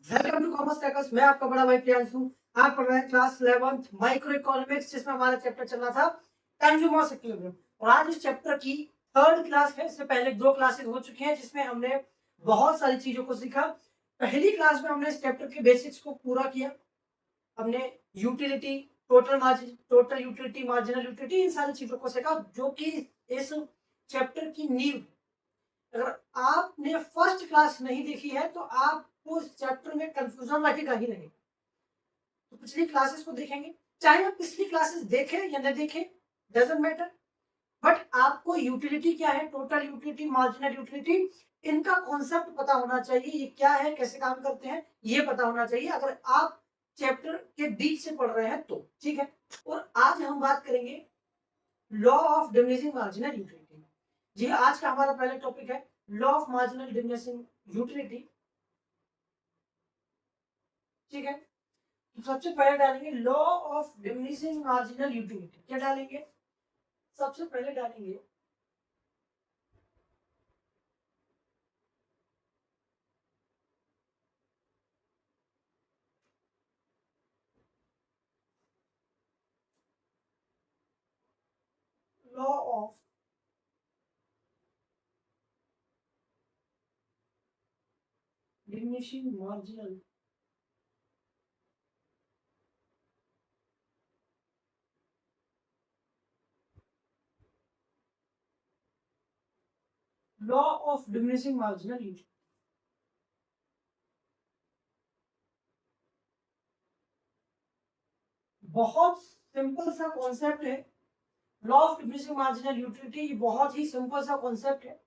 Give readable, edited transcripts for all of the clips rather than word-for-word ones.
Welcome to commerce crackers. मैं आपका बड़ा भाई प्रियांशु। आप पढ़ रहे हैं क्लास 11th माइक्रो इकोनॉमिक्स, जिसमें हमारा चैप्टर चल रहा था कंज्यूमर इक्विलिब्रियम। और आज इस चैप्टर की थर्ड क्लास है। इससे पहले दो क्लासेस हो चुकी हैं जिसमें हमने बहुत सारी चीजों को सीखा। पहली क्लास में हमने इस चैप्टर के बेसिक्स को पूरा किया। हमने utility, total margin, total utility, marginal utility, इन सारी चीजों को सीखा जो कि इस चैप्टर की नींव। अगर आपने फर्स्ट क्लास नहीं देखी है तो आपको इस चैप्टर में कंफ्यूजन रहेगा ही रहेगा। तो पिछली क्लासेस को देखेंगे, चाहे आप पिछली क्लासेस देखें या न देखें, डजंट मैटर। बट आपको यूटिलिटी क्या है, टोटल यूटिलिटी, मार्जिनल यूटिलिटी, इनका कॉन्सेप्ट पता होना चाहिए। ये क्या है, कैसे काम करते हैं, ये पता होना चाहिए अगर आप चैप्टर के बीच से पढ़ रहे हैं तो। ठीक है। और आज हम बात करेंगे law of diminishing marginal utility. जी, आज का हमारा पहला टॉपिक है law of marginal diminishing utility. ठीक है। तो सबसे पहले डालेंगे law of diminishing marginal utility. क्या डालेंगे? सबसे पहले डालेंगे law of diminishing marginal law of diminishing marginal utility. बहुत सिंपल सा कॉन्सेप्ट है। Law of diminishing marginal utility बहुत ही सिंपल सा कॉन्सेप्ट है।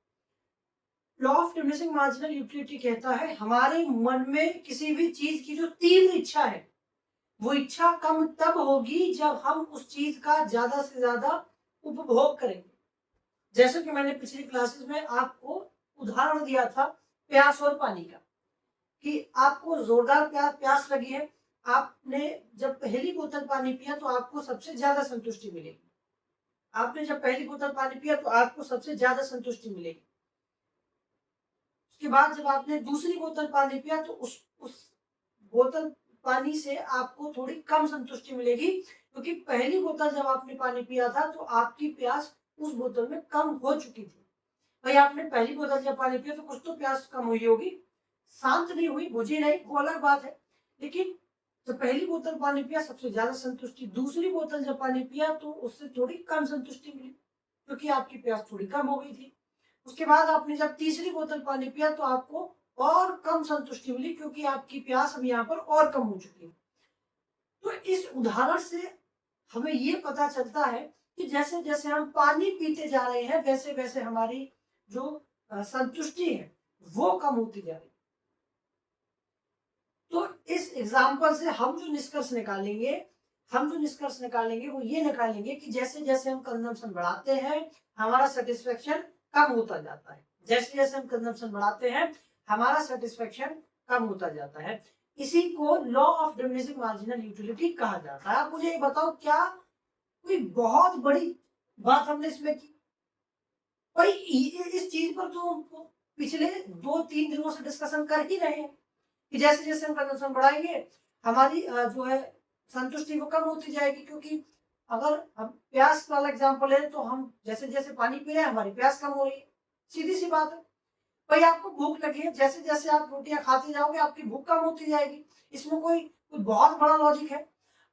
Law of diminishing marginal utility कहता है हमारे मन में किसी भी चीज की जो तीव्र इच्छा है, वो इच्छा कम तब होगी जब हम उस चीज का ज्यादा से ज्यादा उपभोग करेंगे। जैसे कि मैंने पिछली क्लासेस में आपको उदाहरण दिया था प्यास और पानी का, कि आपको जोरदार प्यास लगी है, आपने जब पहली बोतल पानी पिया तो आपको सबसे ज्यादा संतुष्टि मिलेगी। आपने जब पहली बोतल पानी पिया तो आपको सबसे ज्यादा संतुष्टि मिलेगी। उसके बाद जब आपने दूसरी बोतल पानी पिया तो उस बोतल पानी से आपको थोड़ी कम संतुष्टि मिलेगी, क्योंकि पहली बोतल जब आपने पानी पिया था तो आपकी प्यास उस बोतल में कम हो चुकी थी। भाई, आपने पहली बोतल जब पानी पिया तो कुछ तो प्यास कम हुई होगी, शांत नहीं हुई, बुझी नहीं, वो अलग बात है। लेकिन जब पहली बोतल पानी पिया सबसे ज्यादा संतुष्टि, दूसरी बोतल जब पानी पिया तो उससे थोड़ी कम संतुष्टि मिली, क्योंकि आपकी प्यास थोड़ी कम हो गई थी। उसके बाद आपने जब तीसरी बोतल पानी पिया तो आपको और कम संतुष्टि मिली, क्योंकि आपकी प्यास अब यहाँ पर और कम हो चुकी है। तो इस उदाहरण से हमें ये पता चलता है कि जैसे जैसे हम पानी पीते जा रहे हैं वैसे वैसे हमारी जो संतुष्टि है वो कम होती जा रही है। तो इस एग्जाम्पल से हम जो निष्कर्ष निकालेंगे वो ये निकालेंगे कि जैसे जैसे हम कंजम्पशन बढ़ाते हैं हमारा सेटिस्फेक्शन कम होता जाता है। जैसे जैसे हम कंजम्पशन बढ़ाते हैं हमारा सेटिस्फेक्शन कम होता जाता है। इसी को law of diminishing marginal utility कहा जाता है। आप मुझे ये बताओ, क्या कोई बहुत बड़ी बात हमने इसमें की? भाई, इस चीज पर तो पिछले 2-3 दिनों से डिस्कशन कर ही रहे हैं कि जैसे जैसे हम कंजम्पशन बढ़ाएंगे हमारी जो है संतुष्टि वो कम होती जाएगी। क्योंकि अगर हम प्यास वाला एग्जांपल है तो हम जैसे जैसे पानी पी रहे हैं हमारी प्यास कम हो रही है, सीधी सी बात है। भाई, आपको भूख लगी है, जैसे जैसे आप रोटियां खाते जाओगे आपकी भूख कम होती जाएगी। इसमें कोई बहुत बड़ा लॉजिक है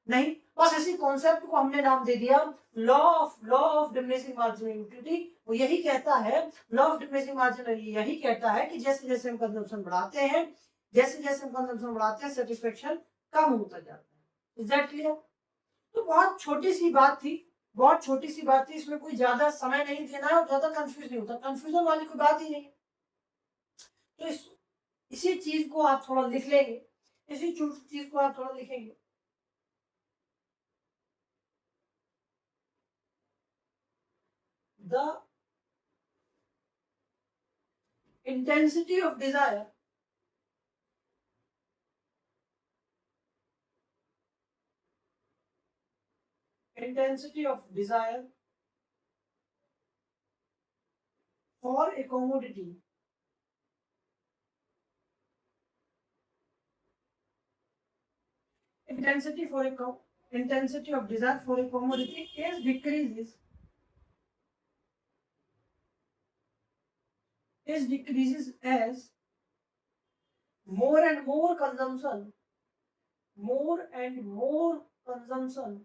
नहीं, बस इसी कॉन्सेप्ट को हमने नाम दे दिया law of diminishing marginal utility. वो यही कहता है, लॉ ऑफ डिमिनिशिंग मार्जिनल यही कहता है कि जैसे जैसे हम कंजम्पशन बढ़ाते हैं, जैसे जैसे हम कंजम्पशन बढ़ाते हैं सेटिस्फेक्शन कम होता जाता है। Is that clear? तो बहुत छोटी सी बात थी, बहुत छोटी सी बात थी। इसमें कोई ज्यादा समय नहीं देना है और ज्यादा कंफ्यूज नहीं होता, कंफ्यूजन वाली कोई बात ही नहीं है। तो इसी चीज को आप थोड़ा लिख लेंगे, इसी चीज को आप थोड़ा लिखेंगे। The intensity of desire intensity of desire for a commodity intensity for a intensity of desire for a commodity decreases as more and more consumption more and more consumption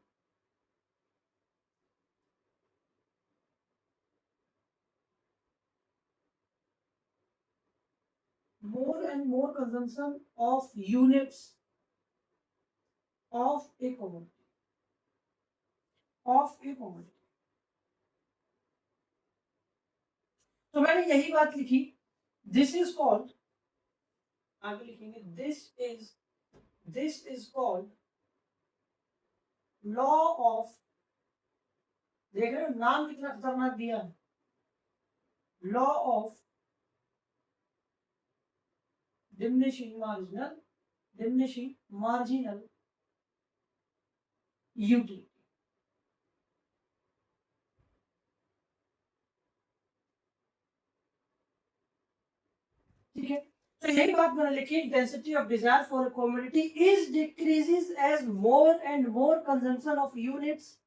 more and more consumption of units of a commodity तो मैंने यही बात लिखी, this is called, आगे लिखेंगे this is called law of, देख रहे हो नाम कितना खतरनाक दिया है, law of diminishing marginal utility। ठीक है, तो यही बात मैंने लिखी, intensity of desire for a commodity is decreases as more and more consumption of units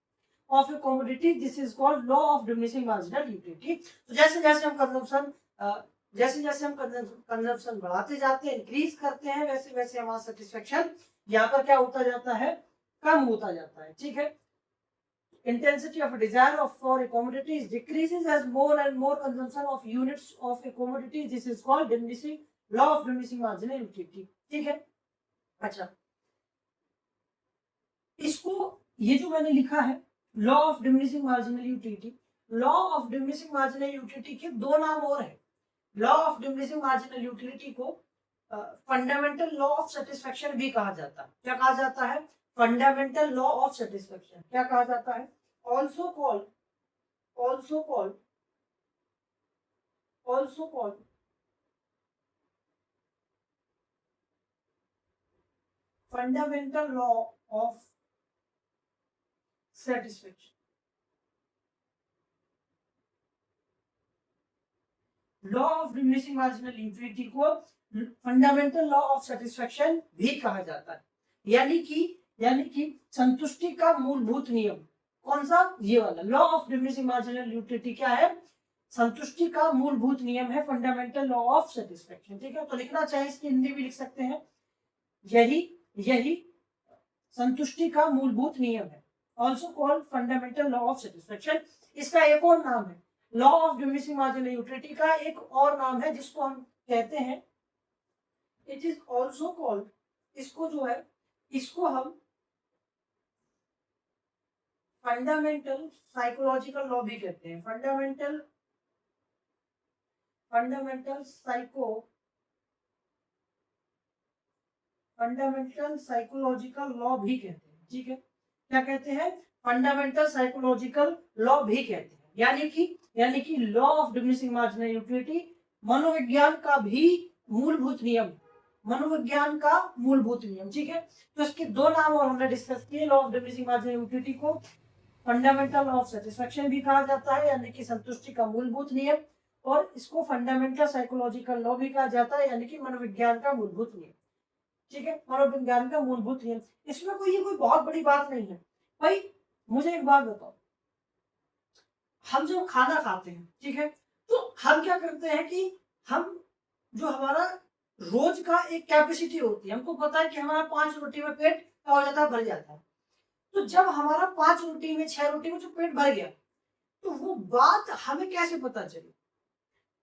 of a commodity, this is called law of diminishing marginal utility. तो जैसे जैसे हम कंजम्पशन बढ़ाते जाते हैं, इंक्रीज करते हैं, वैसे वैसे हमारा सेटिस्फेक्शन यहाँ पर क्या होता जाता है, कम होता जाता है। ठीक है, intensity of a desire for a commodity decreases as more and more consumption of units of a commodity, this is called diminishing law of diminishing marginal utility। ठीक है, अच्छा इसको, ये जो मैंने लिखा है law of diminishing marginal utility, law of diminishing marginal utility के दो नाम और हैं। Law of diminishing marginal utility को फंडामेंटल लॉ ऑफ सेटिस्फेक्शन भी कहा जाता है। क्या कहा जाता है, फंडामेंटल लॉ ऑफ सेटिस्फेक्शन क्या कहा जाता है, also called fundamental law of satisfaction। Law of diminishing marginal utility को फंडामेंटल लॉ ऑफ सेटिस्फेक्शन भी कहा जाता है, यानी कि संतुष्टि का मूलभूत नियम। कौन सा, ये वाला law of diminishing marginal utility क्या है, संतुष्टि का मूलभूत नियम है, फंडामेंटल लॉ ऑफ सेटिस्फेक्शन। ठीक है, तो लिखना चाहे इसकी हिंदी भी लिख सकते हैं, यही संतुष्टि का मूलभूत नियम है, also called fundamental law of satisfaction. इसका एक और नाम है, law of diminishing marginal utility का एक और नाम है जिसको हम कहते हैं, इट इज ऑल्सो कॉल्ड, इसको जो है इसको हम फंडामेंटल साइकोलॉजिकल लॉ भी कहते हैं, फंडामेंटल साइकोलॉजिकल लॉ भी कहते हैं। ठीक है, क्या कहते हैं, फंडामेंटल साइकोलॉजिकल लॉ भी कहते हैं, यानी कि law of diminishing marginal utility मनोविज्ञान का भी मूलभूत नियम, मनोविज्ञान का मूलभूत नियम। ठीक है, तो इसके दो नाम और हमने डिस्कस किए, law of diminishing marginal utility को फंडामेंटल ऑफ सेटिस्फेक्शन भी कहा जाता है, यानी कि संतुष्टि का मूलभूत नियम, और इसको फंडामेंटल साइकोलॉजिकल लॉ भी कहा जाता है, यानी कि मनोविज्ञान का मूलभूत नियम। ठीक है, मनोविज्ञान का मूलभूत नियम, इसमें कोई बहुत बड़ी बात नहीं है भाई। मुझे एक बात बताओ, हम जब खाना खाते हैं, ठीक है, तो हम क्या करते हैं कि हम जो हमारा रोज का एक कैपेसिटी होती है, हमको पता है कि हमारा 5 रोटी में पेट क्या हो जाता है, भर जाता है। तो जब हमारा 5 रोटी में 6 रोटी में जो पेट भर गया, तो वो बात हमें कैसे पता चली,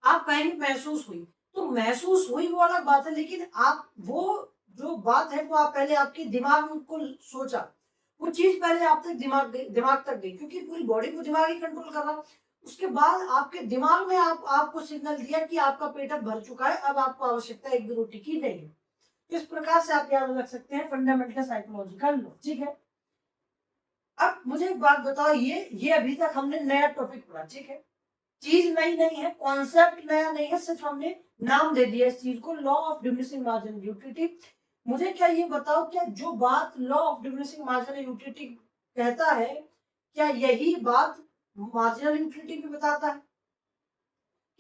आप कहेंगे महसूस हुई, तो महसूस हुई वो अलग बात है, लेकिन आप वो जो बात है वो आप पहले आपके दिमाग में को सोचा, वो चीज पहले आप तक दिमाग तक गई, क्योंकि पूरी बॉडी को दिमाग ही कंट्रोल कर रहा। उसके बाद आपके दिमाग में आपको सिग्नल दिया कि आपका पेट अब भर चुका है, अब आपको आवश्यकता एक भी रोटी की नहीं है। इस प्रकार से आप याद रख सकते हैं फंडामेंटल साइकोलॉजिकल लॉ। ठीक है, अब मुझे एक बात बताओ, ये अभी तक हमने नया टॉपिक पढ़ा, ठीक है, चीज नई नहीं है, कॉन्सेप्ट नया नहीं है, सिर्फ हमने नाम दे दिया इस चीज को, law of diminishing marginal utility. मुझे क्या ये बताओ, क्या जो बात law of diminishing marginal utility कहता है, क्या यही बात मार्जिनल यूटिलिटी भी बताता है?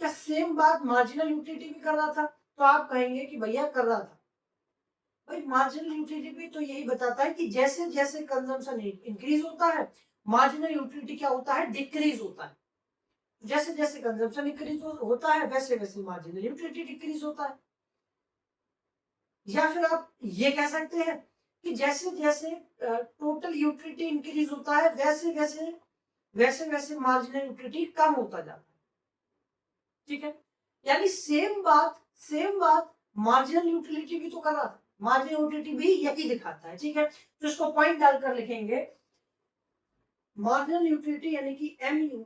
क्या सेम बात मार्जिनल यूटिलिटी भी कर रहा था? तो आप कहेंगे कि भैया कर रहा था, भाई मार्जिनल यूटिलिटी भी तो यही बताता है कि जैसे जैसे कंजम्पशन इंक्रीज होता है, मार्जिनल यूटिलिटी क्या होता है, डिक्रीज होता है। जैसे जैसे कंजम्पशन इंक्रीज होता है वैसे वैसे मार्जिनल यूटिलिटी डिक्रीज होता है। या फिर आप ये कह सकते हैं कि जैसे जैसे टोटल यूटिलिटी इंक्रीज होता है वैसे वैसे वैसे मार्जिनल यूटिलिटी कम होता जाता है। ठीक है, यानी सेम बात मार्जिनल यूटिलिटी भी तो कर रहा था, मार्जिनल यूटिलिटी भी यही दिखाता है। ठीक है, तो इसको पॉइंट डालकर लिखेंगे मार्जिनल यूटिलिटी यानी कि एमयू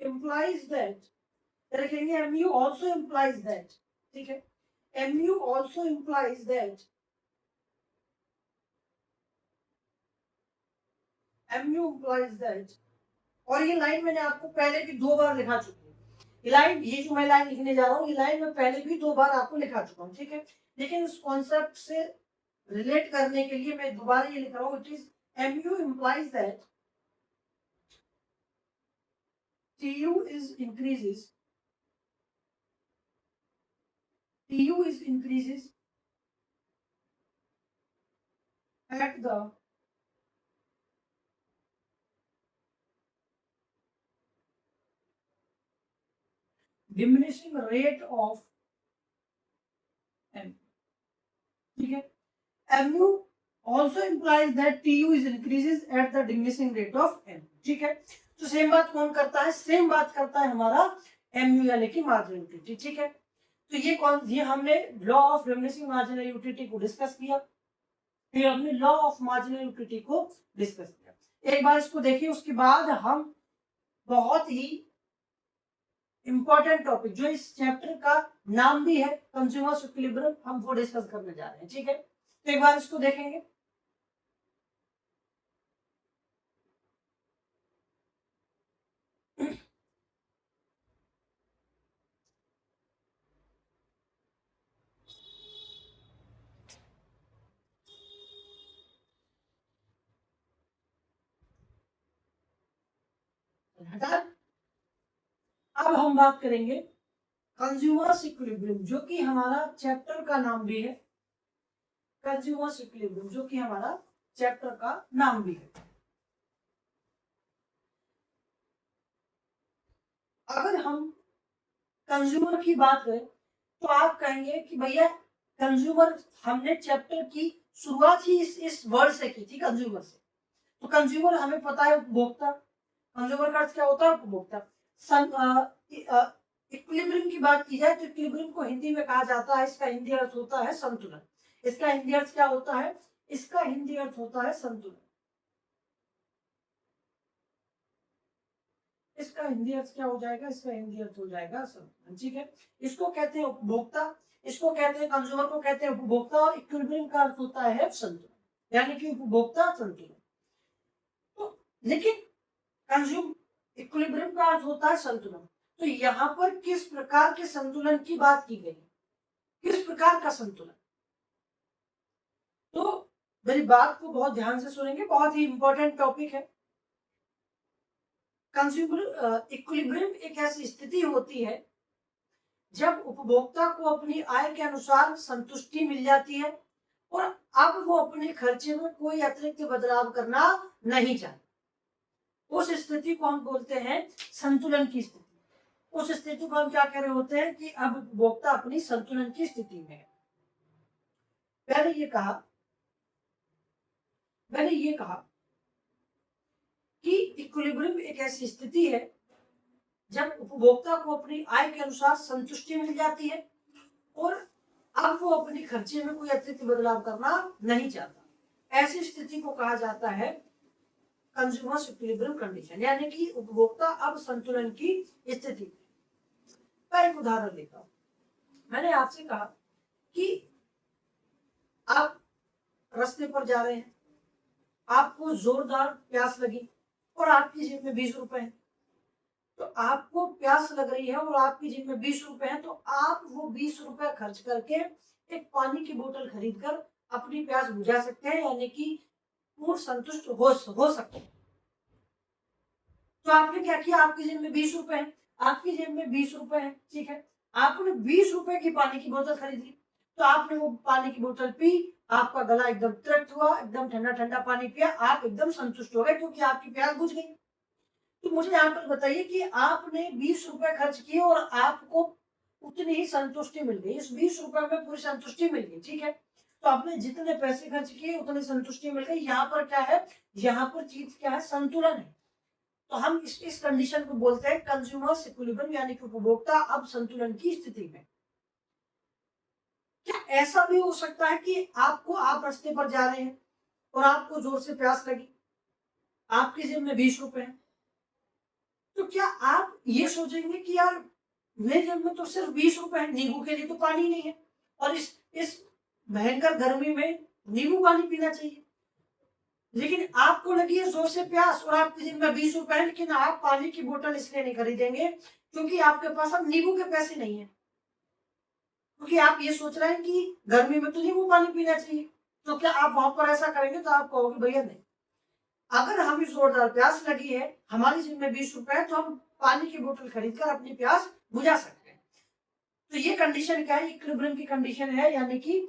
implies that, लिखेंगे mu also implies that। ठीक है, mu also implies that, mu implies that, और ये लाइन मैंने आपको पहले भी 2 बार लिखा चुकी हूँ। ये लाइन, ये जो मैं लाइन लिखने जा रहा हूँ, ये लाइन मैं पहले भी 2 बार आपको लिखा चुका हूँ। ठीक है, लेकिन इस कॉन्सेप्ट से रिलेट करने के लिए मैं दोबारा ये लिख रहा हूँ। It is mu implies that tu is increases at the diminishing rate of m। ठीक है, mu also implies that tu is increases at the diminishing rate of m। ठीक है, तो सेम बात कौन करता है, सेम बात करता है हमारा mu यानी कि मार्जिनल यूटिलिटी। ठीक है, तो ये हमने law of diminishing marginal utility को डिस्कस किया, फिर हमने लॉ ऑफ मार्जिनल यूटिलिटी को डिस्कस किया। एक बार इसको देखिए, उसके बाद हम बहुत ही इंपॉर्टेंट टॉपिक जो इस चैप्टर का नाम भी है कंज्यूमर्स इक्विलिब्रियम, हम वो डिस्कस करने जा रहे हैं। ठीक है, तो एक बार इसको देखेंगे। अब हम बात करेंगे कंज्यूमर्स इक्विलिब्रियम, जो कि हमारा चैप्टर का नाम भी है। कंज्यूमर्स इक्विलिब्रियम जो कि हमारा चैप्टर का नाम भी है। अगर हम कंज्यूमर की बात करें तो आप कहेंगे कि भैया कंज्यूमर, हमने चैप्टर की शुरुआत ही इस वर्ड से की थी, कंज्यूमर से। तो कंज्यूमर हमें पता है उपभोक्ता, कंज्यूमर का अर्थ क्या होता है, उपभोक्ता। इक्विलिब्रियम की बात की जाए तो इक्विलिब्रियम को हिंदी में कहा जाता है, इसका हिंदी अर्थ होता है संतुलन। इसका हिंदी अर्थ क्या होता है, इसका हिंदी अर्थ होता है संतुलन। इसका हिंदी अर्थ क्या हो जाएगा, इसका हिंदी अर्थ हो जाएगा संतुलन। ठीक है, इसको कहते हैं उपभोक्ता, इसको कहते हैं कंज्यूमर को कहते हैं उपभोक्ता, और इक्विलिब्रियम का अर्थ होता है संतुलन, यानी कि उपभोक्ता संतुलन। तो लेकिन कंज्यूम इक्विलिब्रियम का अर्थ होता है संतुलन। तो यहाँ पर किस प्रकार के संतुलन की बात की गई, किस प्रकार का संतुलन, तो मेरी बात को बहुत ध्यान से सुनेंगे, बहुत ही इंपॉर्टेंट टॉपिक है। कंज्यूमर इक्विलिब्रियम एक ऐसी स्थिति होती है जब उपभोक्ता को अपनी आय के अनुसार संतुष्टि मिल जाती है और अब वो अपने खर्चे में कोई अतिरिक्त बदलाव करना नहीं चाहता। उस स्थिति को हम बोलते हैं संतुलन की स्थिति। उस स्थिति को हम क्या कह रहे होते हैं कि अब उपभोक्ता अपनी संतुलन की स्थिति में है। मैंने ये कहा कि इक्विलिब्रियम एक ऐसी स्थिति है जब उपभोक्ता को अपनी आय के अनुसार संतुष्टि मिल जाती है और अब वो अपने खर्चे में कोई अतिरिक्त बदलाव करना नहीं चाहता। ऐसी स्थिति को कहा जाता है कंज्यूमर्स इक्विलिब्रियम कंडीशन, यानी कि उपभोक्ता अब संतुलन की स्थिति। मैं एक उदाहरण देता हूं। मैंने आपसे कहा कि आप रास्ते पर जा रहे हैं, आपको जोरदार प्यास लगी और आपकी जेब में 20 रुपए हैं। तो आपको प्यास लग रही है और आपकी जेब में 20 रुपए हैं, तो आप वो 20 रुपए खर्च करके एक पानी की बोतल खरीद कर अपनी प्यास बुझा सकते हैं, यानी कि पूर्ण संतुष्ट हो सकते हैं। तो आपने क्या किया, आपकी जेब में 20 रुपए हैं, आपकी जेब में 20 रुपए है, ठीक है, आपने 20 रुपए की पानी की बोतल खरीदी, तो आपने वो पानी की बोतल पी, आपका गला एकदम तृप्त हुआ, एकदम ठंडा ठंडा पानी पिया, आप एकदम संतुष्ट हो गए क्योंकि आपकी प्यास बुझ गई। तो मुझे यहाँ पर बताइए कि आपने 20 रुपए खर्च किए और आपको उतनी ही संतुष्टि मिल गई, इस 20 रुपए में पूरी संतुष्टि मिल गई, ठीक है। तो आपने जितने पैसे खर्च किए उतनी संतुष्टि मिल गई। यहाँ पर क्या है, यहाँ पर चीज क्या है, संतुलन है। तो हम इस कंडीशन को बोलते हैं कंज्यूमर्स इक्विलिब्रियम, यानी कि उपभोक्ता अब संतुलन की स्थिति में। क्या ऐसा भी हो सकता है कि आप रास्ते पर जा रहे हैं और आपको जोर से प्यास लगी, आपकी जेब में 20 रुपए है, तो क्या आप ये सोचेंगे कि यार मेरे जेब में तो सिर्फ 20 रुपए है, नींबू के लिए तो पानी नहीं है, और इस भयंकर गर्मी में नींबू पानी पीना चाहिए। लेकिन आपको लगी है जोर से प्यास और आपकी जेब में 20 रुपए है, लेकिन आप पानी की बोतल इसलिए नहीं खरीदेंगे क्योंकि आपके पास अब नींबू के पैसे नहीं है, क्योंकि आप ये सोच रहे हैं कि गर्मी में तो नींबू पानी पीना चाहिए। तो क्या आप वहां पर ऐसा करेंगे? तो आप कहोगे भैया नहीं, अगर हमें जोरदार प्यास लगी है, हमारी जेब में 20 रुपए है, तो हम पानी की बोतल खरीदकर अपनी प्यास बुझा सकते हैं। तो ये कंडीशन क्या है, इक्विलिब्रियम की कंडीशन है, यानी कि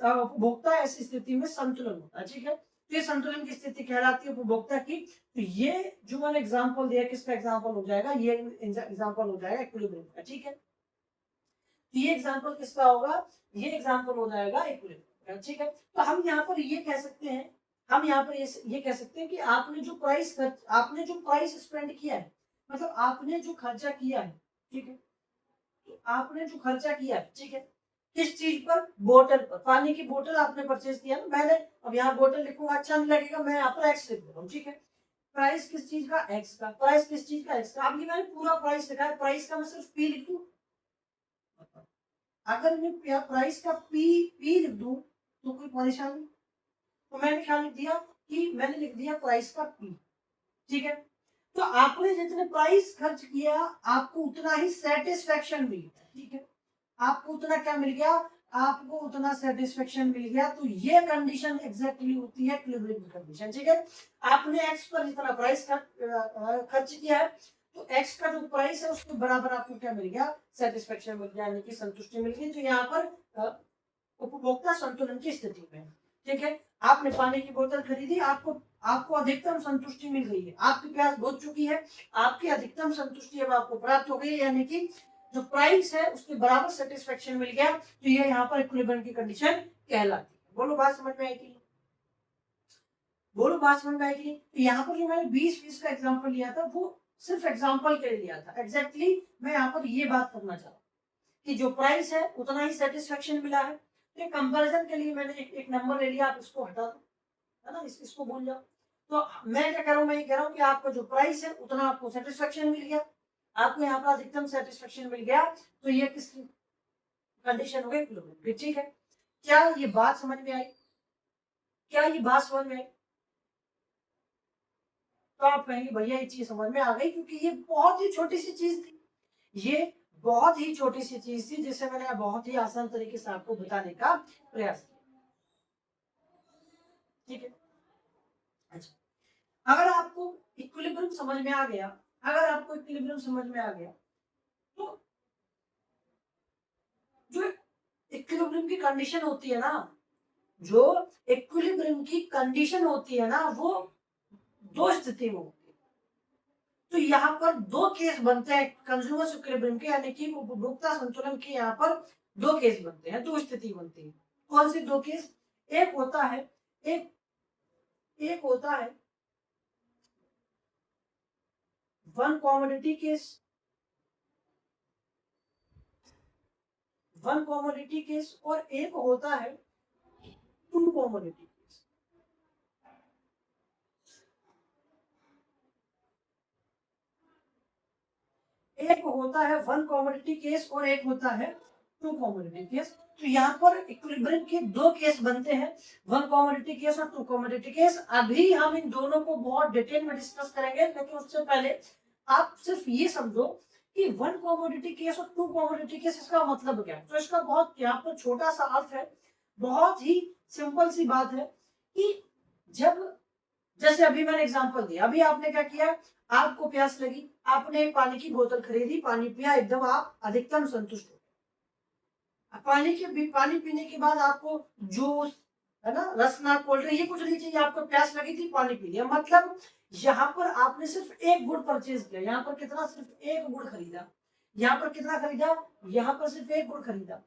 उपभोक्ता ऐसी स्थिति में संतुलन होता है, ठीक है। तो ये संतुलन की स्थिति कहलाती है उपभोक्ता की। तो ये जो मैंने एग्जांपल दिया, किसका एग्जांपल हो जाएगा, ये एग्जांपल हो जाएगा इक्विलिब्रियम का, ठीक है। तो ये एग्जांपल किसका होगा, ये एग्जांपल हो जाएगा इक्विलिब्रियम का, ठीक है। तो हम यहाँ पर ये कह सकते हैं, हम यहाँ पर ये कह सकते हैं कि आपने जो प्राइस स्पेंड किया है, मतलब आपने जो खर्चा किया है, ठीक है, तो आपने जो खर्चा किया है, ठीक है, किस चीज पर, बोतल पर, पानी की बोतल आपने परचेज किया ना, मैंने अब यहाँ बोतल लिखूंगा अच्छा नहीं लगेगा, मैं यहाँ पर एक्स लिख दूंगा, ठीक है। प्राइस किस चीज का, एक्स का, प्राइस किस चीज का, एक्स का। अब ये मैंने पूरा प्राइस लिखा है, प्राइस का मैं सिर्फ पी लिख दूं, अगर मैं प्राइस का पी लिख दूं तो कोई परेशानी? तो मैंने क्या लिख दिया कि मैंने लिख दिया प्राइस का पी, ठीक है। तो आपने जितने प्राइस खर्च किया आपको उतना ही सेटिस्फेक्शन मिल गया, ठीक है, आपको उतना क्या मिल गया, आपको उतना सेटिस्फेक्शन मिल गया। तो ये कंडीशन एग्जैक्टली होती है इक्विलिब्रियम की कंडीशन, ठीक है। आपने एक्स पर जितना प्राइस खर्च किया है, तो एक्स का जो प्राइस है उसके बराबर आपको क्या मिल गया, सेटिस्फेक्शन मिल गया, यानी कि संतुष्टि मिल गई। तो यहाँ पर उपभोक्ता संतुलन की स्थिति में, ठीक है। आपने पानी की बोतल खरीदी, आपको अधिकतम संतुष्टि मिल गई है, आपकी प्यास बुझ चुकी है, आपकी अधिकतम संतुष्टि अब आपको प्राप्त हो गई है, यानी कि जो प्राइस है उसके बराबर सेटिस्फेक्शन मिल गया। तो ये यहाँ पर इक्विलिब्रियम की कंडीशन कहलाती है। बोलो बात समझ में आएगी, बोलो बात समझ में आएगी। तो यहाँ पर जो मैंने 20 का एग्जाम्पल लिया था वो सिर्फ एग्जाम्पल के लिए लिया था, एग्जैक्टली मैं यहाँ पर ये बात करना चाह रहा हूँ कि जो प्राइस है उतना ही सेटिस्फेक्शन मिला है। तो कंपैरिजन के लिए मैंने एक नंबर ले लिया, आप इसको हटा दो, है ना, इसको भूल जाओ। तो मैं क्या कह रहा हूँ, मैं ये कह रहा हूँ कि आपका जो प्राइस है उतना आपको सेटिस्फेक्शन मिल गया, आपको यहाँ पर अधिकतम सेटिस्फेक्शन मिल गया। तो ये किसकी कंडीशन हो गई, इक्विलिब्रियम की, ठीक है। क्या ये बात समझ में आई, क्या ये बात समझ में आई? तो आप कहेंगे भैया ये चीज समझ में आ गई, क्योंकि ये बहुत ही छोटी सी चीज थी, ये बहुत ही छोटी सी चीज थी जिसे मैंने बहुत ही आसान तरीके से आपको बताने का प्रयास किया, ठीक है। अच्छा, अगर आपको इक्विलिब्रियम समझ में आ गया, अगर आपको इक्विलिब्रियम समझ में आ गया, तो जो इक्विलिब्रियम की कंडीशन होती है ना, जो इक्विलिब्रियम की कंडीशन होती है ना, वो दो स्थिति में होती है। तो यहाँ पर दो केस बनते हैं कंज्यूमर इक्विलिब्रियम के, यानी कि उपभोक्ता संतुलन के, यहाँ पर दो केस बनते हैं, दो स्थिति बनती है। कौन सी दो केस? एक होता है एक होता है one commodity case, one commodity case, और एक होता है टू कॉमोडिटी केस। एक होता है वन कॉमोडिटी केस और एक होता है टू कॉमोडिटी केस। तो यहाँ पर इक्विलिब्रियम के दो केस बनते हैं, वन कॉमोडिटी केस और टू कॉमोडिटी केस। अभी हम इन दोनों को बहुत डिटेल में डिस्कस करेंगे, लेकिन उससे पहले आप सिर्फ ये समझो कि वन कॉमोडिटी केस और टू कॉमोडिटी केस, इसका मतलब क्या है। तो इसका बहुत यहाँ पर छोटा सा अर्थ है, बहुत ही सिंपल सी बात है कि जब जैसे अभी मैंने एग्जांपल दिया, अभी आपने क्या किया, आपको प्यास लगी, आपने एक पानी की बोतल खरीदी, पानी पिया, एकदम आप अधिकतम संतुष्ट हो। पानी पीने के बाद आपको जूस, है ना, रसना, कोल्ड ड्रिंक, ये कुछ नहीं चाहिए, आपको प्यास लगी थी, पानी पी लिया। मतलब यहाँ पर आपने सिर्फ एक गुड़ परचेज किया, यहाँ पर कितना, सिर्फ एक गुड़ खरीदा। यहाँ पर कितना खरीदा, यहाँ पर सिर्फ एक गुड़ खरीदा।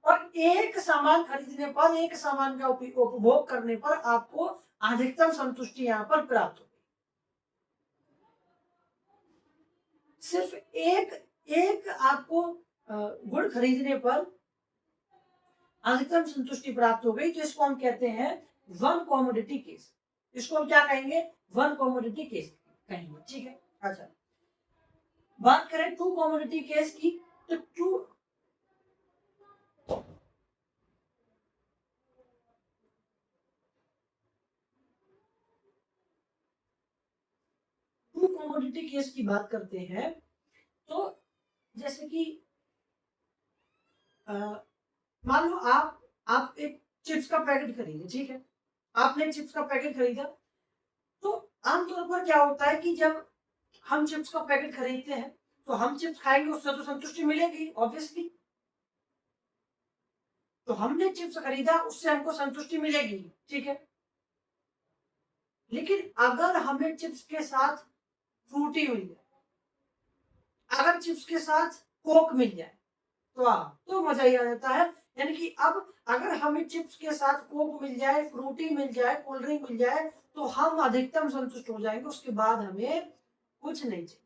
और एक सामान खरीदने पर, एक सामान का उपभोग करने पर आपको अधिकतम संतुष्टि यहाँ पर प्राप्त होगी। सिर्फ एक एक आपको गुड़ खरीदने पर अधिकतम संतुष्टि प्राप्त हो गई, तो इसको हम कहते हैं वन कॉमोडिटी केस। इसको हम क्या कहेंगे, वन कॉमोडिटी केस कहेंगे। ठीक है, अच्छा बात करें टू कॉमोडिटी केस की, तो टू कॉमोडिटी केस की बात करते हैं, तो जैसे कि मान लो आप एक चिप्स का पैकेट खरीदे, ठीक है, आपने चिप्स का पैकेट खरीदा, तो आमतौर पर क्या होता है कि जब हम चिप्स का पैकेट खरीदते हैं, तो हम चिप्स खाएंगे, उससे तो संतुष्टि मिलेगी ऑब्वियसली। तो हमने चिप्स खरीदा, उससे हमको संतुष्टि मिलेगी, ठीक है। लेकिन अगर हमें चिप्स के साथ फ्रूटी मिल जाए, अगर चिप्स के साथ कोक मिल जाए, तो मजा ही आ जाता है। यानी कि अब अगर हमें चिप्स के साथ कोक मिल जाए, फ्रूटी मिल जाए, कोल्ड ड्रिंक मिल जाए, तो हम अधिकतम संतुष्ट हो जाएंगे, उसके बाद हमें कुछ नहीं चाहिए,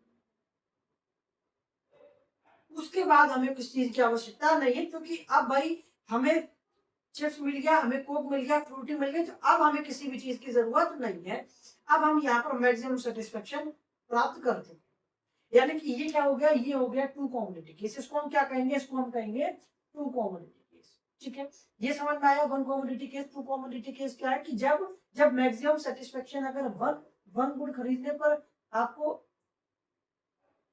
उसके बाद हमें किसी चीज की आवश्यकता नहीं है, क्योंकि अब भाई हमें चिप्स मिल गया, हमें कोक मिल गया, फ्रूटी मिल गई, तो अब हमें किसी भी चीज की जरूरत नहीं है। अब हम यहाँ पर मैक्सिमम सेटिस्फेक्शन प्राप्त कर चुके, यानी कि ये क्या हो गया, ये हो गया टू कॉमोडिटी केस। इसको हम क्या कहेंगे, इसको हम कहेंगे टू कॉमोडिटी केस। ठीक है, ये समझ में आया one commodity case. Two commodity case क्या है कि जब जब मैक्सिमम सेटिस्फेक्शन, अगर वन वन गुड खरीदने पर आपको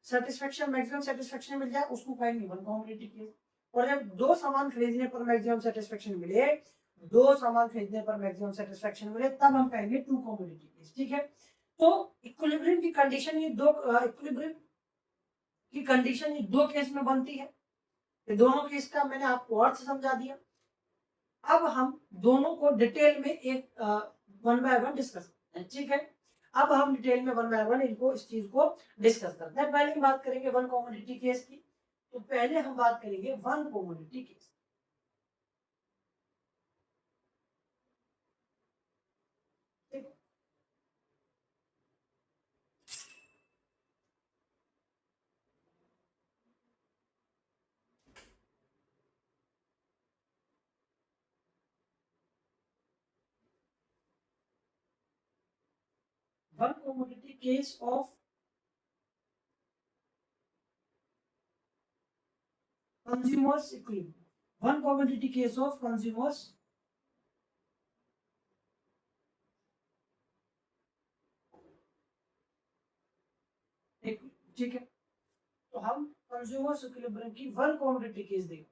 सेटिस्फेक्शन, मैक्सिमम सेटिस्फेक्शन मिल जाए, उसको कहेंगे वन कॉमोडिटी केस। और जब दो सामान खरीदने पर मैक्सिमम सेटिस्फेक्शन मिले, दो सामान खरीदने पर मैक्सिमम सेटिस्फेक्शन मिले, तब हम कहेंगे टू कॉमोडिटी केस। ठीक है, तो इक्विलिब्रियम की कंडीशन, ये दो इक्विलिब्रियम की कंडीशन ये दो केस में बनती है। ये दोनों केस का मैंने आपको अर्थ समझा दिया। अब हम दोनों को डिटेल में एक वन बाय वन डिस्कस करते हैं। ठीक है, अब हम डिटेल में वन बाय वन इनको, इस चीज को डिस्कस करते हैं। पहले हम बात करेंगे वन कॉमोडिटी केस की, तो पहले हम बात करेंगे one commodity case. One commodity case of consumers equilibrium, one commodity case of consumers equilibrium। ठीक है, तो हम कंज्यूमर्स इक्विलिब्रियम की वन कॉमोडिटी केस देखें।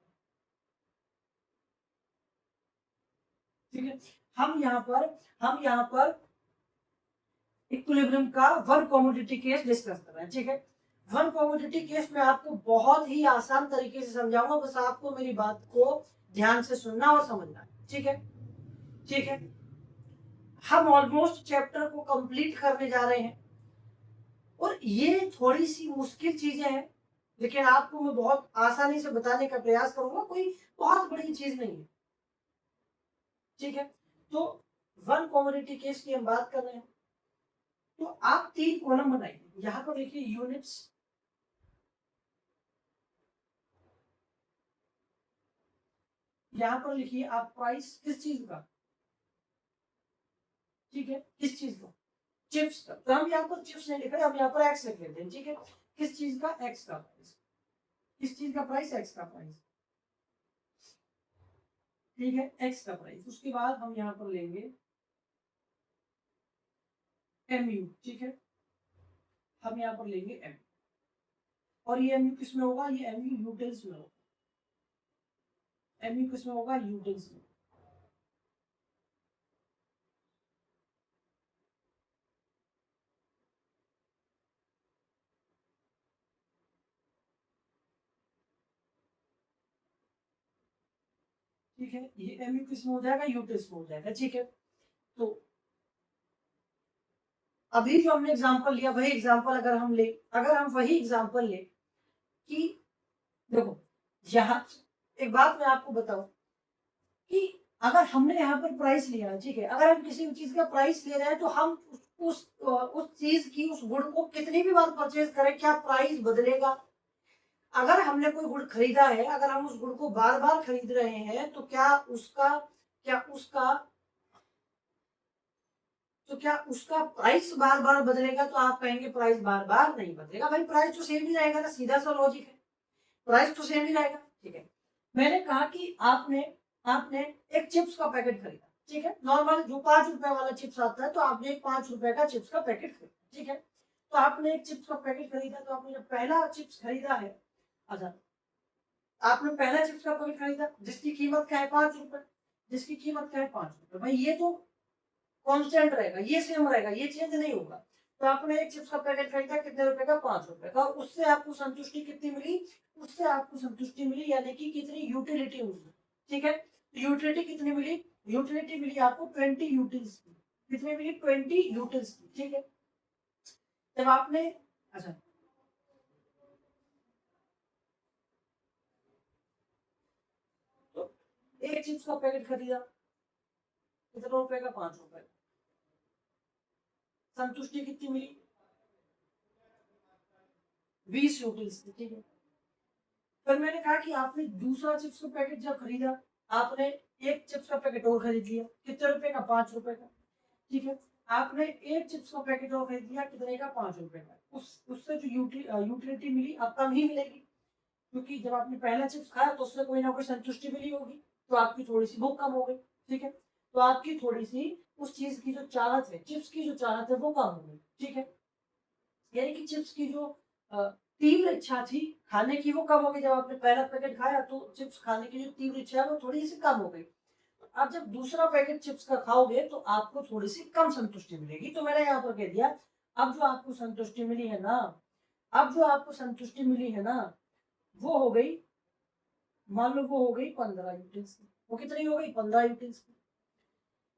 ठीक है, हम यहाँ पर इक्विलिब्रियम का वन कॉमोडिटी केस डिस्कस कर रहे हैं। ठीक है, वन कॉमोडिटी केस में आपको बहुत ही आसान तरीके से समझाऊंगा, बस आपको मेरी बात को ध्यान से सुनना और समझना है। ठीक है, ठीक है, हम ऑलमोस्ट चैप्टर को कंप्लीट करने जा रहे हैं, और ये थोड़ी सी मुश्किल चीजें हैं, लेकिन आपको मैं बहुत आसानी से बताने का प्रयास करूंगा, कोई बहुत बड़ी चीज नहीं है। ठीक है, तो वन कॉमोडिटी केस की हम बात कर रहे हैं, तो आप तीन कॉलम बनाइए। यहाँ पर देखिए यूनिट्स, यहाँ पर लिखिए आप प्राइस किस चीज का, ठीक है, किस चीज का, चिप्स का। तो हम यहाँ पर चिप्स नहीं लिख रहे, हम यहाँ पर एक्स लिख लेते हैं। ठीक है, किस चीज का, एक्स का प्राइस, किस चीज का प्राइस, एक्स का प्राइस। ठीक है, एक्स का प्राइस। उसके बाद हम यहाँ पर लेंगे एम यू। ठीक है, हम यहाँ पर लेंगे एम, और ये एम यू किस में होगा, ये एम यू यूटेल्स में होगा, एम यू किस में होगा, यूटेल्स में। ठीक है, ये MU किसमें हो जाएगा, U टेस्ट में हो जाएगा। ठीक है, तो अभी जो हमने एग्जांपल लिया वही एग्जांपल अगर हम वही एग्जांपल ले कि देखो यहाँ एक बात मैं आपको बताऊं कि अगर हमने यहाँ पर प्राइस लिया है, ठीक है, अगर हम किसी भी चीज का प्राइस ले रहे हैं तो हम उस चीज की, उस गुण को कितनी भी बार परचेज करें, क्या प्राइस बदलेगा? अगर हमने कोई गुण खरीदा है, अगर हम उस गुण को बार बार खरीद रहे हैं तो क्या उसका प्राइस बार बार बदलेगा? तो आप कहेंगे प्राइस बार बार नहीं बदलेगा। भाई प्राइस तो सेम ही रहेगा ना, सीधा सा लॉजिक है, प्राइस तो सेम ही रहेगा। ठीक है, मैंने कहा कि आपने आपने एक चिप्स का पैकेट खरीदा, ठीक है, नॉर्मल जो 5 रुपए वाला चिप्स आता है, तो आपने एक 5 रुपए का चिप्स का पैकेट खरीदा। ठीक है, तो आपने एक चिप्स का पैकेट खरीदा, तो आपने जब पहला चिप्स खरीदा है, अच्छा, आपने पहला चिप्स का पैकेट खरीदा जिसकी कीमत क्या है, 5 रुपए, जिसकी कीमत क्या है, 5 रुपए। भाई ये तो कांस्टेंट रहेगा, ये सेम रहेगा, ये चेंज नहीं होगा। तो आपने एक चिप्स का पैकेट खरीदा कितने रुपए का, 5 रुपए का, उससे आपको संतुष्टि कितनी मिली, उससे आपको संतुष्टि मिली, यानी कि कितनी यूटिलिटी मिली। ठीक है, तो यूटिलिटी कितनी मिली, यूटिलिटी मिली आपको 20 यूटिल्स की। कितनी मिली, 20 यूटिल्स की। ठीक है, जब आपने, अच्छा, तो एक चिप्स का पैकेट खरीदा कितने रुपए का, 5 रुपए। संतुष्टि कितनी मिली, 20 यूटिल्स की। ठीक है, फिर मैंने कहा कि आपने दूसरा चिप्स का पैकेट जब खरीदा, आपने एक चिप्स का पैकेट और खरीद लिया, कितने रुपए का, 5 रुपए का। ठीक है, आपने एक चिप्स का पैकेट और खरीद लिया, कितने का, 5 रुपए का। उससे जो यूटिलिटी मिली अब कम ही मिलेगी, क्योंकि जब आपने पहला चिप्स खाया तो उससे कोई ना कोई संतुष्टि मिली होगी, तो आपकी थोड़ी सी भूख कम हो गई। ठीक है, तो आपकी थोड़ी सी उस चीज की जो चाहत है, चिप्स की जो चाहत है वो कम हो गई। ठीक है, यानी कि चिप्स की जो तीव्र इच्छा थी खाने की वो कम हो गई। जब आपने पहला पैकेट खाया तो चिप्स खाने की जो तीव्र इच्छा है वो थोड़ी सी कम हो गई। अब जब दूसरा पैकेट चिप्स का खाओगे तो आपको थोड़ी सी कम संतुष्टि मिलेगी। तो मैंने यहाँ पर कह दिया, अब जो आपको संतुष्टि मिली है ना, अब जो आपको संतुष्टि मिली है ना, वो हो गई, मान लो वो हो गई 15 यूटिल्स की। वो कितनी हो गई, 15 यूटिल्स की।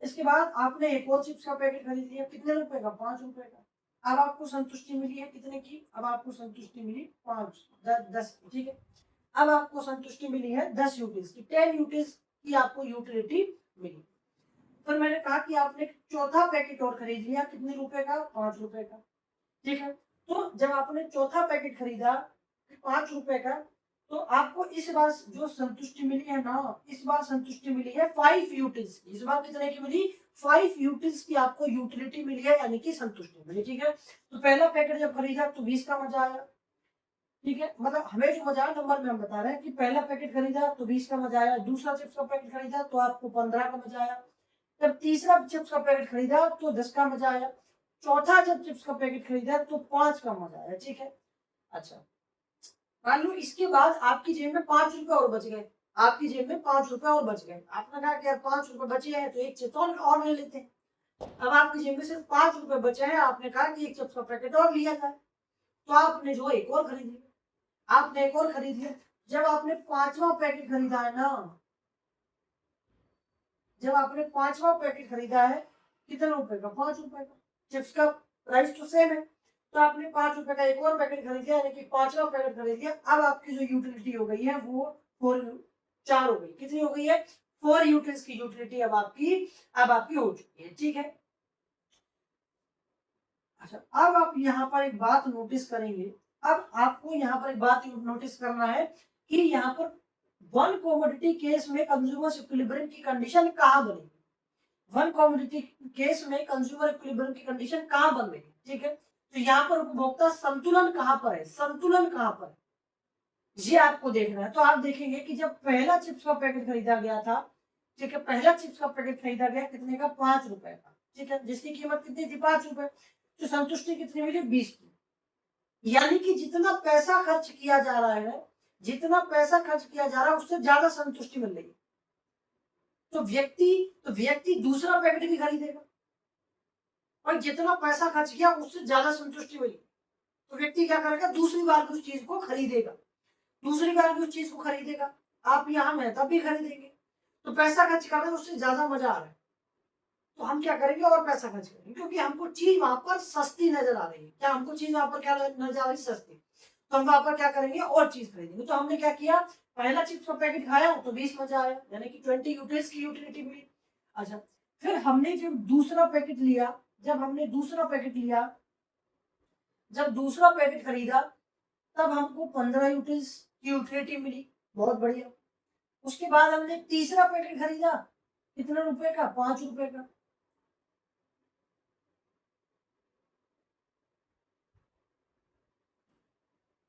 इसके बाद आपने एक और चिप्स का पैकेट खरीद लिया, कितने रुपए का, 5 रुपए का। अब आपको संतुष्टि मिली है कितने की, अब आपको संतुष्टि मिली 10 की। ठीक है, अब आपको संतुष्टि मिली है 10 यूटिल्स की, 10 यूटिल्स की आपको यूटिलिटी मिली। फिर मैंने कहा कि आपने चौथा पैकेट और खरीद लिया, कितने रुपए का, 5 रुपए का। ठीक है, तो जब आपने चौथा पैकेट खरीदा 5 रुपए का, तो आपको इस बार जो संतुष्टि मिली है ना, इस बार संतुष्टि मिली है 5 यूटिल्स की। इस बार कितने की मिली, 5 यूटिल्स की आपको यूटिलिटी मिली है, यानी कि संतुष्टि मिली। ठीक है, तो पहला पैकेट जब खरीदा तो 20 का मजा आया। ठीक है, मतलब हमें जो मजा आया नंबर में हम बता रहे हैं कि पहला पैकेट खरीदा तो 20 का मजा आया, दूसरा चिप्स का पैकेट खरीदा तो आपको 15 का मजा आया, जब तीसरा चिप्स का पैकेट खरीदा तो 10 का मजा आया, चौथा जब चिप्स का पैकेट खरीदा तो 5 का मजा आया। ठीक है, अच्छा, मान लो इसके बाद आपकी जेब में 5 रुपए और बच गए, आपकी जेब में 5 रुपए और बच गए। आपने कहा कि यार 5 रुपए बचे हैं तो एक चिप्स और ले लेते हैं। अब आपकी जेब में सिर्फ 5 रुपए बचे हैं, आपने कहा कि एक चिप्स का पैकेट और लिया जाए, तो आपने जो एक और खरीद लिया, आपने एक और खरीद लिया। जब आपने पांचवा पैकेट खरीदा है ना, जब आपने पांचवा पैकेट खरीदा है, कितने रुपए का, 5 रुपए का, चिप्स का प्राइस तो सेम है, तो आपने 5 रुपए का एक और पैकेट खरीद लिया, यानी कि पांचवा पैकेट खरीद लिया। अब आपकी जो यूटिलिटी हो गई है वो 4 हो गई। कितनी हो गई है, 4 यूटिल्स की यूटिलिटी अब आपकी हो चुकी है। ठीक है, अच्छा, अब आप यहाँ पर एक बात नोटिस करेंगे, अब आपको यहाँ पर एक बात नोटिस करना है कि यहाँ पर वन कमोडिटी केस में कंज्यूमर इक्विलिब्रियम की कंडीशन कहाँ बनेगी। वन कमोडिटी केस में कंज्यूमर इक्विलिब्रियम की कंडीशन कहाँ बन रही है। ठीक है, तो यहाँ पर उपभोक्ता संतुलन कहाँ पर है, संतुलन कहाँ पर है, ये आपको देखना है। तो आप देखेंगे कि जब पहला चिप्स का पैकेट खरीदा गया था, ठीक है, पहला चिप्स का पैकेट खरीदा गया कितने का, 5 रुपए का। ठीक है, जिसकी कीमत कितनी थी, 5 रुपए, तो संतुष्टि कितनी मिली, 20 की। यानी कि जितना पैसा खर्च किया जा रहा है, जितना पैसा खर्च किया जा रहा है उससे ज्यादा संतुष्टि मिल रही है, तो व्यक्ति दूसरा पैकेट भी खरीदेगा, और जितना पैसा खर्च किया उससे ज्यादा संतुष्टि मिली, तो व्यक्ति क्या करेगा, दूसरी बार उस चीज को खरीदेगा, दूसरी बार उस चीज को खरीदेगा। आप यहाँ मेहताब भी खरीदेंगे, तो पैसा खर्च कर रहे हैं, उससे ज्यादा मजा आ रहा है, तो हम क्या करेंगे और पैसा खर्च करेंगे, क्योंकि हमको चीज वहां पर सस्ती नजर आ रही है। क्या हमको चीज वहां पर क्या नजर आ रही है? सस्ती। तो हम वहां पर क्या करेंगे? और चीज खरीदेंगे। तो हमने क्या किया, पहला चिप्स का पैकेट खाया तो 20 मजा आया, यानी कि 20 यूटिल्स की यूटिलिटी मिली। अच्छा, फिर हमने जब दूसरा पैकेट लिया, जब हमने दूसरा पैकेट लिया, जब दूसरा पैकेट खरीदा, तब हमको 15 यूटिल्स की यूटिलिटी मिली, बहुत बढ़िया। उसके बाद हमने तीसरा पैकेट खरीदा, कितने रुपए का? 5 रुपए का।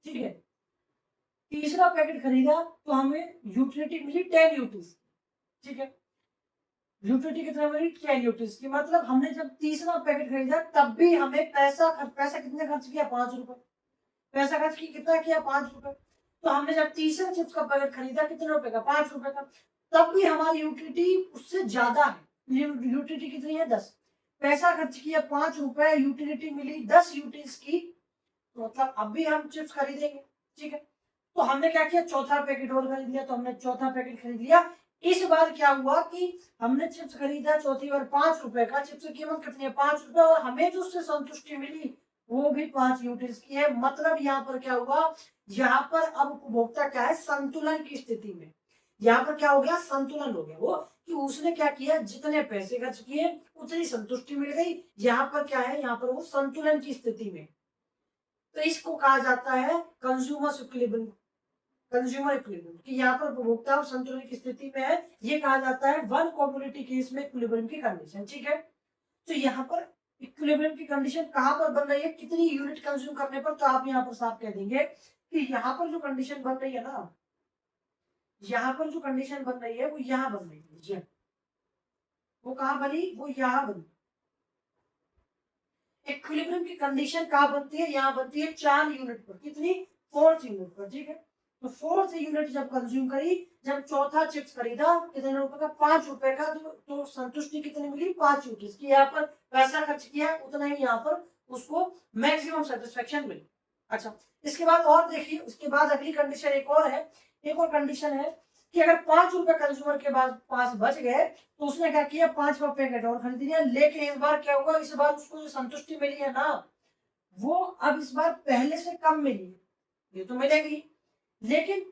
ठीक है, तीसरा पैकेट खरीदा तो हमें यूटिलिटी मिली 10 यूटिल्स। ठीक है, यूटिलिटी कितना मिली? 10 यूटिल्स की। मतलब हमने जब तीसरा पैकेट खरीदा तब भी हमें पैसा कितने खर्च किया? 5 रुपए। पैसा खर्च की कितना किया? 5 रुपए। तो हमने जब तीसरा चिप्स का पैकेट खरीदा कितने रुपए का? 5 रुपए का। तब भी हमारी यूटिलिटी उससे ज्यादा है। यूटिलिटी कितनी है? 10। पैसा खर्च किया 5 रुपए, यूटिलिटी मिली 10 यूटिल्स की, तो मतलब अब भी हम चिप्स खरीदेंगे। ठीक है, तो हमने क्या किया? चौथा पैकेट और खरीद लिया। तो हमने चौथा पैकेट खरीद लिया। इस बार क्या हुआ कि हमने चिप्स खरीदा चौथी बार 5 रुपए का। चिप्स की कीमत कितनी है? 5 रुपए, और हमें जो उससे संतुष्टि मिली वो भी 5 यूटिल्स की है। मतलब यहाँ पर क्या हुआ? यहाँ पर अब उपभोक्ता क्या है? संतुलन की स्थिति में। यहाँ पर क्या हो गया? संतुलन हो गया। वो कि उसने क्या किया? जितने पैसे खर्च किए उतनी संतुष्टि मिल गई। यहाँ पर क्या है? यहाँ पर वो संतुलन की स्थिति में। तो इसको कहा जाता है कंज्यूमर इक्विलिब्रियम। कंज्यूमर इक्विलिब्रियम कि यहाँ पर उपभोक्ता संतुलन की स्थिति में है, ये कहा जाता है वन कमोडिटी केस में इक्विलिब्रियम की कंडीशन। ठीक है, तो यहाँ पर इक्विलिब्रियम की कंडीशन कहाँ पर बन रही है? कितनी यूनिट कंज्यूम करने पर? तो आप यहाँ पर साफ कह देंगे कि यहाँ पर जो कंडीशन बन रही है ना, यहाँ पर जो कंडीशन बन रही है वो यहाँ बन रही है। वो कहाँ बनी? वो यहाँ बनी। इक्विलिब्रियम की कंडीशन कहाँ बनती है? यहाँ बनती है 4 यूनिट पर। कितनी? 4th यूनिट पर। ठीक है, तो 4th यूनिट जब कंज्यूम करी, जब चौथा चिप्स खरीदा कितने रुपए का? 5 रुपए का। तो संतुष्टि कितनी मिली? 5 यूनिट की। यहाँ पर पैसा खर्च किया उतना ही यहाँ पर उसको मैक्सिमम सेटिस्फेक्शन मिली। अच्छा, इसके बाद और देखिए, उसके बाद अगली कंडीशन एक और है। एक और कंडीशन है कि अगर 5 रुपए कंज्यूमर के पास बच गए तो उसने क्या किया? 5वां पैकेट और खरीद लिया। लेकिन इस बार क्या हुआ? इस बार उसको जो संतुष्टि मिली है ना, वो अब इस बार पहले से कम मिली। ये तो मिलेगी, लेकिन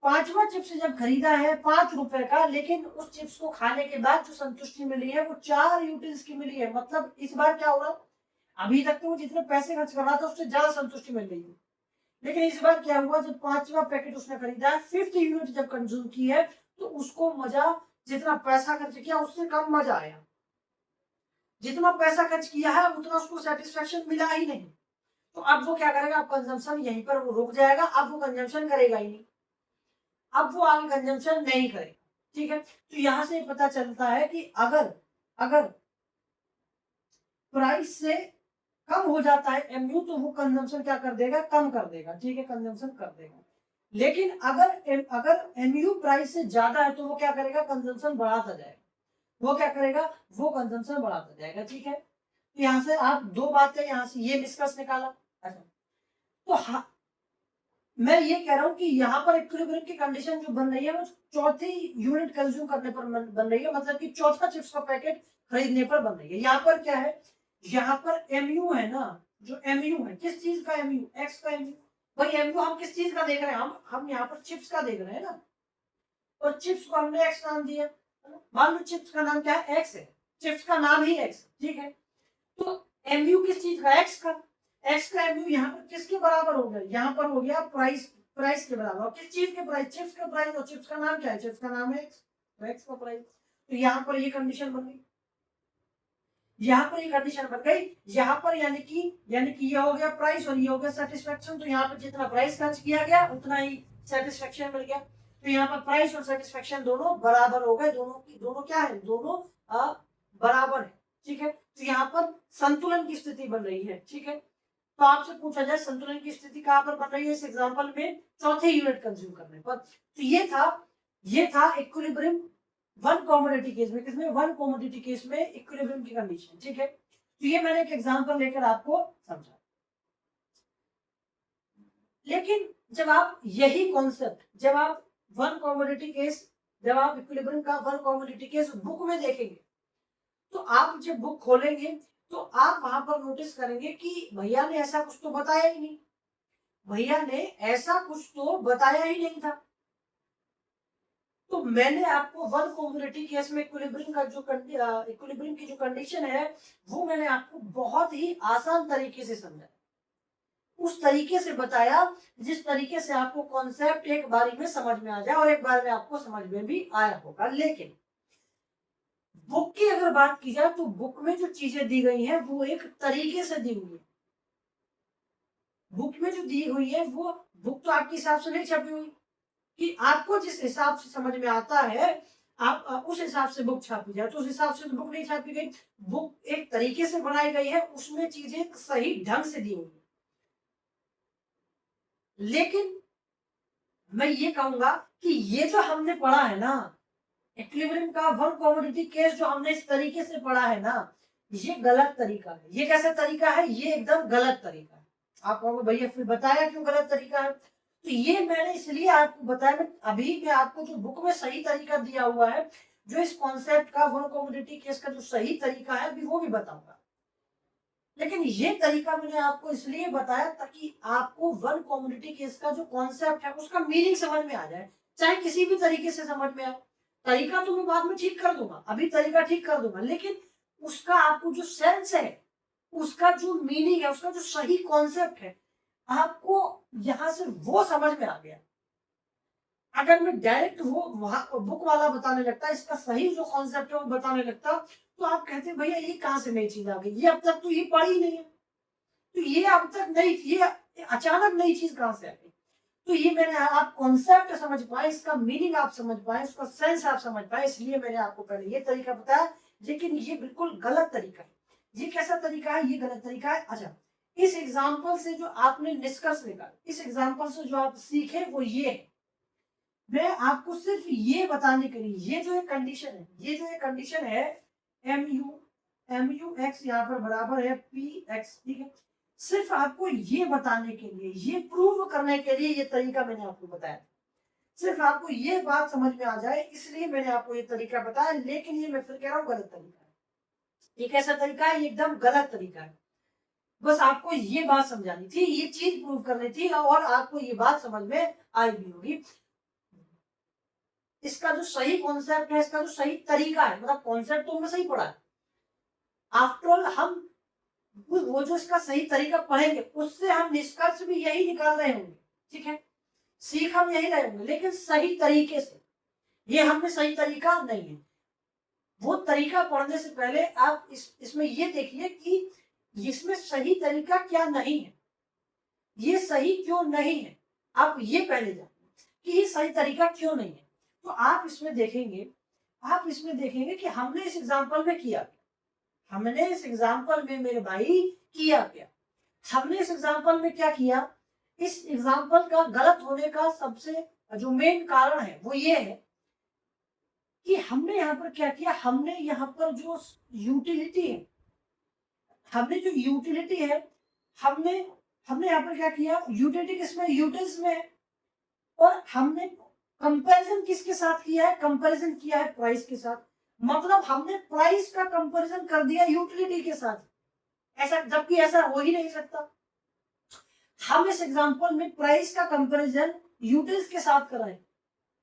5वां चिप्स जब खरीदा है 5 रुपए का, लेकिन उस चिप्स को खाने के बाद जो संतुष्टि मिली है वो 4 यूटिल्स की मिली है। मतलब इस बार क्या हो रहा? अभी तक तो वो जितने पैसे खर्च कर रहा था उससे ज्यादा संतुष्टि मिल रही है, लेकिन इस बार क्या हुआ? जब 5वां पैकेट उसने खरीदा है, 5th यूनिट जब कंज्यूम की है, तो उसको मजा, जितना पैसा खर्च किया उससे कम मजा आया। जितना पैसा खर्च किया है उतना उसको सेटिस्फेक्शन मिला ही नहीं। तो अब वो क्या करेगा? अब कंजम्पशन यहीं पर वो रुक जाएगा। अब वो कंजम्पशन करेगा ही नहीं, अब वो आगे कंजम्पशन नहीं करेगा। ठीक है, तो यहां से पता चलता है कि अगर अगर प्राइस से कम हो जाता है एमयू, तो वो कंजम्पशन क्या कर देगा? कम कर देगा। ठीक है, कंजम्पशन कर देगा। लेकिन अगर एमयू प्राइस से ज्यादा है तो वो क्या करेगा? कंजम्पशन बढ़ाता जाएगा। वो क्या करेगा? वो कंजम्पशन बढ़ाता जाएगा। ठीक है, तो यहाँ से आप दो बातें यहाँ से ये निष्कर्ष निकाला। अच्छा, तो हाँ, मैं ये कह रहा हूँ कि यहाँ पर इक्विलिब्रियम की कंडीशन जो बन रही है वो चौथी यूनिट कंज्यूम करने पर बन रही है। मतलब कि चौथा चिप्स का पैकेट खरीदने पर बन रही है। यहाँ पर क्या है? यहाँ पर एमयू है ना, जो एमयू है, किस चीज का एमयू? एक्स का एमयू। भाई एमयू हम किस चीज का देख रहे हैं? हम यहाँ पर चिप्स का देख रहे हैं ना, और चिप्स को हमने एक्स नाम दिया। मान लो चिप्स का नाम क्या है? एक्स है। चिप्स का नाम ही एक्स। ठीक है, तो एमयू किस चीज का? एक्स का। एक्स का एमयू यहाँ पर किसके बराबर हो गया? यहाँ पर हो गया प्राइस। प्राइस के बराबर। किस चीज के प्राइस? चिप्स का प्राइस। और चिप्स का नाम क्या है? चिप्स का नाम है एक्स, तो एक्स का प्राइस। तो यहाँ पर ये कंडीशन बन गई, यहाँ पर ये कंडीशन बन गई। यहाँ पर यानी कि ये हो गया प्राइस और ये हो गया सेटिस्फेक्शन। तो यहाँ पर जितना प्राइस खर्च किया गया उतना ही सेटिस्फेक्शन मिल गया। तो यहाँ पर प्राइस और सेटिस्फेक्शन दोनों बराबर हो गए। दोनों क्या है? दोनों बराबर है। ठीक है, तो यहाँ पर संतुलन की स्थिति बन रही है। ठीक है, तो आपसे पूछा जाए संतुलन की स्थिति कहाँ पर बन रही है इस एग्जांपल में? चौथे यूनिट कंज्यूम करने पर। तो ये था इक्विलिब्रियम वन कमोडिटी केस में। किसमें? वन कमोडिटी केस में इक्विलिब्रियम की कंडीशन। ठीक है, तो ये मैंने एक एग्जांपल लेकर आपको समझा। लेकिन जब आप यही कॉन्सेप्ट, जब आप वन कमोडिटी केस जब आप इक्विलिब्रियम का वन कॉमोडिटी केस बुक में देखेंगे, तो आप जब बुक खोलेंगे तो आप वहां पर नोटिस करेंगे कि भैया ने ऐसा कुछ तो बताया ही नहीं, भैया ने ऐसा कुछ तो बताया ही नहीं था। तो मैंने आपको वन कॉमोडिटी केस में इक्विलिब्रियम का जो इक्विलिब्रियम की जो कंडीशन है वो मैंने आपको बहुत ही आसान तरीके से समझाया, उस तरीके से बताया जिस तरीके से आपको कॉन्सेप्ट एक बारी में समझ में आ जाए, और एक बार में आपको समझ में भी आया होगा। लेकिन बुक की अगर बात की जाए तो बुक में जो चीजें दी गई हैं वो एक तरीके से दी हुई है। बुक में जो दी हुई है वो बुक तो आपके हिसाब से नहीं छपी हुई कि आपको जिस हिसाब से समझ में आता है आप उस हिसाब से बुक छापी जाए, तो उस हिसाब से तो बुक नहीं छापी गई। बुक एक तरीके से बनाई गई है, उसमें चीजें सही ढंग से दी हुई है। लेकिन मैं ये कहूंगा कि ये जो हमने पढ़ा है ना, इक्विलिब्रियम का वन कमोडिटी केस जो हमने इस तरीके से पढ़ा है ना, ये गलत तरीका है। ये कैसा तरीका है? ये एकदम गलत तरीका है। आप कहोगे भैया फिर बताया क्यों गलत तरीका है? तो ये मैंने इसलिए आपको बताया, मैं आपको जो बुक में सही तरीका दिया हुआ है, जो इस कॉन्सेप्ट का वन कमोडिटी केस का जो सही तरीका है अभी वो भी बताऊंगा। लेकिन ये तरीका मैंने आपको इसलिए बताया ताकि आपको वन कमोडिटी केस का जो कॉन्सेप्ट है उसका मीनिंग समझ में आ जाए, चाहे किसी भी तरीके से समझ में आए। तरीका तो मैं बाद में ठीक कर दूंगा, अभी तरीका ठीक कर दूंगा, लेकिन उसका आपको जो सेंस है, उसका जो मीनिंग है, उसका जो सही कॉन्सेप्ट है, आपको यहां से वो समझ में आ गया। अगर मैं डायरेक्ट वो बुक वाला बताने लगता, इसका सही जो कॉन्सेप्ट है वो बताने लगता, तो आप कहते भैया ये कहां से नई चीज आ गई, ये अब तक तो ये पढ़ी नहीं है, तो ये अब तक नई, ये अचानक नई चीज कहां से आ गई। तो ये मैंने आप कॉन्सेप्ट समझ पाए, इसका मीनिंग आप समझ पाए, उसका सेंस आप समझ पाए, इसलिए मैंने आपको पहले ये तरीका बताया। लेकिन ये बिल्कुल गलत तरीका है। ये कैसा तरीका है? ये गलत तरीका है। अच्छा, इस एग्जाम्पल से जो आपने निष्कर्ष निकाला, इस एग्जाम्पल से जो आप सीखे वो ये है। मैं आपको सिर्फ ये बताने के लिए, ये जो एक कंडीशन है, ये जो एक कंडीशन है mu x यहाँ पर बराबर है p x, ठीक है, सिर्फ आपको ये बताने के लिए, ये प्रूव करने के लिए ये तरीका मैंने आपको बताया। सिर्फ आपको ये बात समझ में आ जाए इसलिए मैंने आपको ये तरीका बताया। लेकिन ये मैं फिर कह रहा हूँ गलत तरीका है। ये कैसा तरीका है? ये एकदम गलत तरीका है। बस आपको ये बात समझानी थी, ये चीज प्रूव करनी थी, और आपको ये बात समझ में आई भी होगी। इसका जो सही कॉन्सेप्ट है, इसका जो सही तरीका है, मतलब कॉन्सेप्ट तो हमने सही पढ़ा है, आफ्टर ऑल हम वो जो इसका सही तरीका पढ़ेंगे उससे हम निष्कर्ष भी यही निकाल रहे होंगे, ठीक है, सीख हम यही रहे होंगे, लेकिन सही तरीके से। ये हमने सही तरीका नहीं है। वो तरीका पढ़ने से पहले आप इसमें ये देखिए कि इसमें सही तरीका क्या नहीं है, ये सही क्यों नहीं है, आप ये पहले जानिए कि ये सही तरीका क्यों नहीं है। तो आप इसमें देखेंगे कि हमने इस एग्जाम्पल में किया क्या, हमने इस एग्जाम्पल में मेरे भाई किया क्या। हमने इस एग्जाम्पल में क्या किया, इस एग्जाम्पल का गलत होने का सबसे जो मेन कारण है वो ये है कि हमने यहाँ पर क्या किया, हमने यहाँ पर जो यूटिलिटी है, हमने जो यूटिलिटी है, हमने यहाँ पर क्या किया, यूटिलिटी किसमें, यूटिल्स में, और हमने कंपैरिजन किसके साथ किया है, कंपैरिजन किया है प्राइस के साथ। मतलब हमने प्राइस का कंपैरिजन कर दिया यूटिलिटी के साथ, ऐसा, जबकि ऐसा हो ही नहीं सकता। हम इस एग्जांपल में प्राइस का कंपैरिजन यूटिल्स के साथ कर रहे हैं,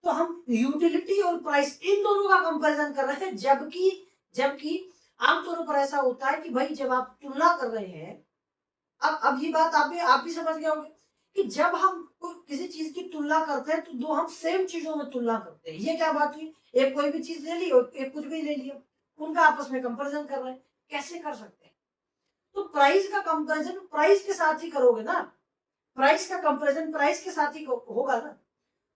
तो हम यूटिलिटी और प्राइस इन दोनों का कंपैरिजन कर रहे हैं। जबकि आमतौर पर ऐसा होता है कि भाई जब आप तुलना कर रहे हैं, अब ये बात आप भी समझ गए होंगे कि जब हम किसी चीज की तुलना करते हैं तो दो हम सेम चीजों में तुलना करते हैं। ये क्या बात हुई, एक कोई भी चीज ले ली और एक कुछ भी ले लिया, उनका आपस में कंपैरिजन कर रहे हैं, कैसे कर सकते हैं? तो प्राइस का कंपैरिजन प्राइस के साथ ही करोगे ना, प्राइस का कंपैरिजन प्राइस के साथ ही होगा ना।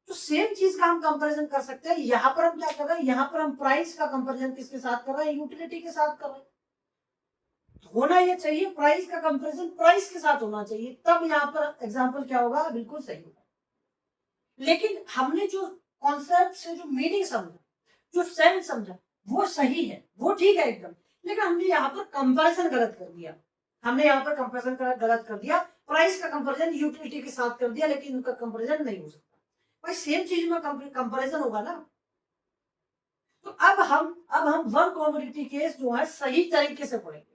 तो सेम चीज का हम कंपैरिजन कर सकते हैं। यहाँ पर हम क्या कर रहे हैं, यहाँ पर हम प्राइस का कंपैरिजन किसके साथ कर रहे हैं, यूटिलिटी के साथ कर रहे हैं। होना ये चाहिए प्राइस का कंपैरिजन प्राइस के साथ होना चाहिए, तब यहाँ पर एग्जांपल क्या होगा, बिल्कुल सही होगा। लेकिन हमने जो कॉन्सेप्ट से जो मीनिंग समझा, जो सेंस समझा, वो सही है, वो ठीक है एकदम, लेकिन हमने यहाँ पर कंपैरिजन गलत कर दिया। हमने यहाँ पर कंपैरिजन गलत कर दिया, प्राइस का कंपैरिजन यूटिलिटी के साथ कर दिया, लेकिन उनका कंपैरिजन नहीं हो सकता। भाई सेम चीज में कंपैरिजन होगा ना, अब हम वन कॉमोडिटी केस जो है सही तरीके से पढ़ेंगे,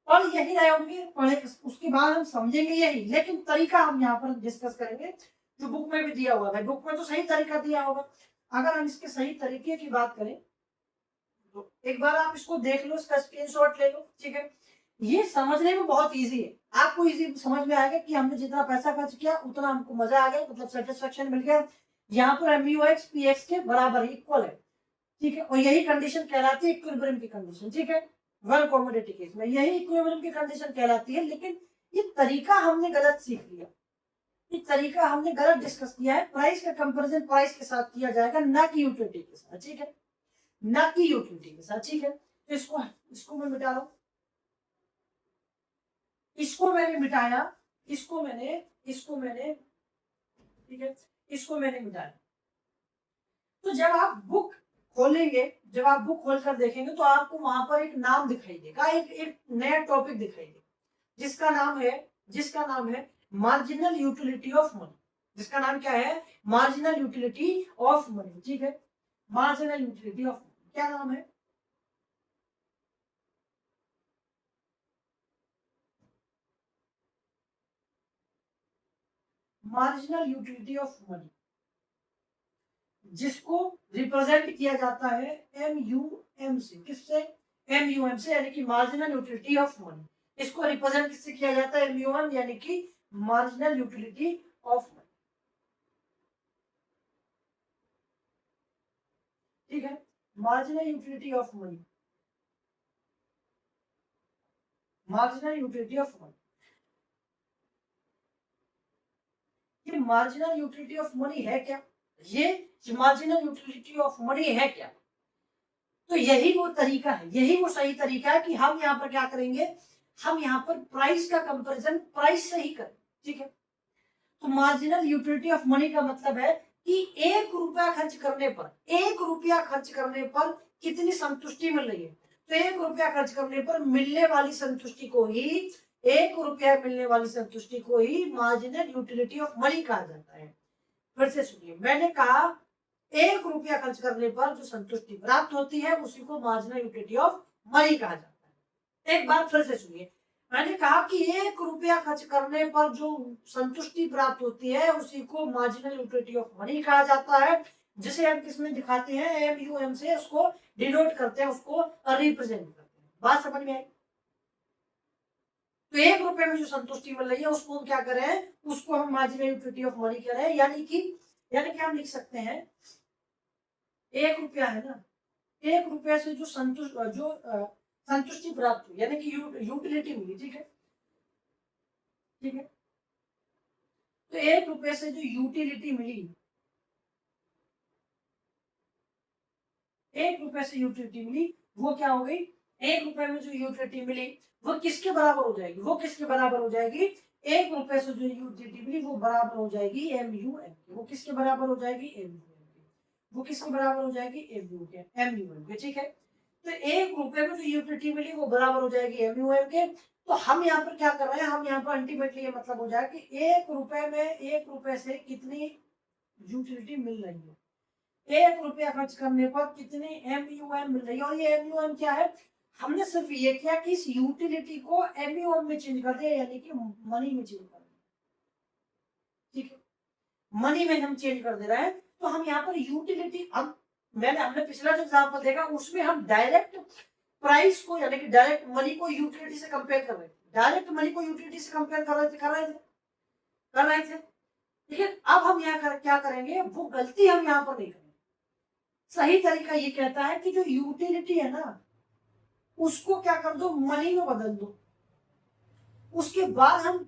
और यही रहे होंगे पढ़े, उसके बाद हम समझेंगे यही, लेकिन तरीका हम यहाँ पर डिस्कस करेंगे जो बुक में भी दिया हुआ है। बुक में तो सही तरीका दिया होगा, अगर हम इसके सही तरीके की बात करें तो एक बार आप इसको देख लो, इसका स्क्रीनशॉट ले लो, ठीक है। ये समझने में बहुत इजी है, आपको इजी समझ में आएगा कि हमने जितना पैसा खर्च किया उतना हमको मजा आ गया, मतलब सेटिस्फेक्शन मिल गया। यहाँ पर MUX PX के बराबर इक्वल है, ठीक है, और यही कंडीशन कहलाती है इक्विलिब्रियम की कंडीशन, ठीक है। वन कॉमोडिटी केस में यही इक्विलिब्रियम की कंडीशन कहलाती है, लेकिन ये तरीका हमने गलत सीख लिया, ये तरीका हमने गलत डिस्कस किया है। प्राइस का कंपैरिजन प्राइस के साथ किया जाएगा, ना कि यूटिलिटी के साथ, ठीक है, ना कि यूटिलिटी के साथ, ठीक है। तो इसको मैं मिटा रहा हूं, इसको मैंने मिटाया, इसको मैंने ठीक है, इसको मैंने मिटाया। तो जब आप बुक खोलेंगे, जब आप बुक खोलकर देखेंगे तो आपको वहां पर एक नाम दिखाई देगा, एक नया टॉपिक दिखाई देगा, जिसका नाम है मार्जिनल यूटिलिटी ऑफ मनी। जिसका नाम क्या है? मार्जिनल यूटिलिटी ऑफ मनी, ठीक है। मार्जिनल यूटिलिटी ऑफ मनी क्या नाम है? मार्जिनल यूटिलिटी ऑफ मनी, जिसको रिप्रेजेंट किया जाता है MUM से। किससे? MUM से, यानी कि मार्जिनल यूटिलिटी ऑफ मनी। इसको रिप्रेजेंट किससे किया जाता है? MUM, यानी कि मार्जिनल यूटिलिटी ऑफ मनी, ठीक है। Marginal utility of money, marginal utility of money, ये मार्जिनल यूटिलिटी ऑफ मनी है क्या? ये मार्जिनल यूटिलिटी ऑफ मनी है क्या? तो यही वो तरीका है, यही वो सही तरीका है कि हम यहाँ पर क्या करेंगे, हम यहाँ पर प्राइस का कंपैरिजन प्राइस से ही करें, ठीक है। तो मार्जिनल यूटिलिटी ऑफ मनी का मतलब है कि 1 रुपया खर्च करने पर, 1 रुपया खर्च करने पर कितनी संतुष्टि मिल रही है। तो 1 रुपया खर्च करने पर मिलने वाली संतुष्टि को ही, 1 रुपया मिलने वाली संतुष्टि को ही मार्जिनल यूटिलिटी ऑफ मनी कहा जाता है। फिर से सुनिए, मैंने कहा 1 रुपया खर्च करने पर जो संतुष्टि प्राप्त होती है उसी को मार्जिनल यूटिलिटी ऑफ मनी कहा जाता है। एक बार फिर से सुनिए, मैंने कहा कि 1 रुपया खर्च करने पर जो संतुष्टि प्राप्त होती है उसी को मार्जिनल यूटिलिटी ऑफ मनी कहा जाता है, जिसे हम किसमें दिखाते हैं? MUM से उसको डिनोट करते हैं, उसको रिप्रेजेंट करते हैं। बात समझ में आई? तो 1 रुपए में जो संतुष्टि मिल रही है उसको हम क्या करें? उसको हम मार्जिनल यूटिलिटी ऑफ मनी करें, यानी कि हम लिख सकते हैं 1 रुपया है ना, 1 रुपया से जो संतुष्टि प्राप्त हुई, यानी कि यूटिलिटी मिली, ठीक है, ठीक है। तो 1 रुपये से जो यूटिलिटी मिली, 1 रुपये से यूटिलिटी मिली, वो क्या हो गई? 1 रुपये में जो यूटिलिटी मिली वो किसके बराबर हो जाएगी? वो किसके बराबर हो जाएगी? 1 रुपये से जो यूटिलिटी मिली वो बराबर हो जाएगी MUM की। वो किसके बराबर हो जाएगी? MUM की। वो किसके बराबर हो जाएगी? MUM के, ठीक है। तो 1 रुपये में जो यूटिलिटी मिली वो बराबर हो जाएगी MUM के। तो हम यहाँ पर क्या कर रहे हैं? हम यहाँ पर अल्टीमेटली ये मतलब हो जाएगा कि 1 रुपये में 1 रुपये से कितनी यूटिलिटी मिल रही है, 1 रुपया खर्च करने पर कितनी MUM मिल रही है। और ये MUM क्या है? हमने सिर्फ ये किया कि इस यूटिलिटी को MUM में चेंज कर दिया, यानी कि मनी में चेंज कर दिया, ठीक है। मनी में हम चेंज कर दे रहे हैं। तो हम यहाँ पर यूटिलिटी, हमने पिछला जो एग्जाम्पल देखा उसमें हम डायरेक्ट प्राइस को, यानी कि डायरेक्ट मनी को यूटिलिटी से कंपेयर कर रहे थे, डायरेक्ट मनी को यूटिलिटी से कंपेयर कर रहे थे। लेकिन अब हम यहाँ क्या करेंगे? वो गलती हम यहाँ पर नहीं करेंगे। सही तरीका ये कहता है कि जो यूटिलिटी है ना उसको क्या कर दो? मनी में बदल दो। उसके बाद हम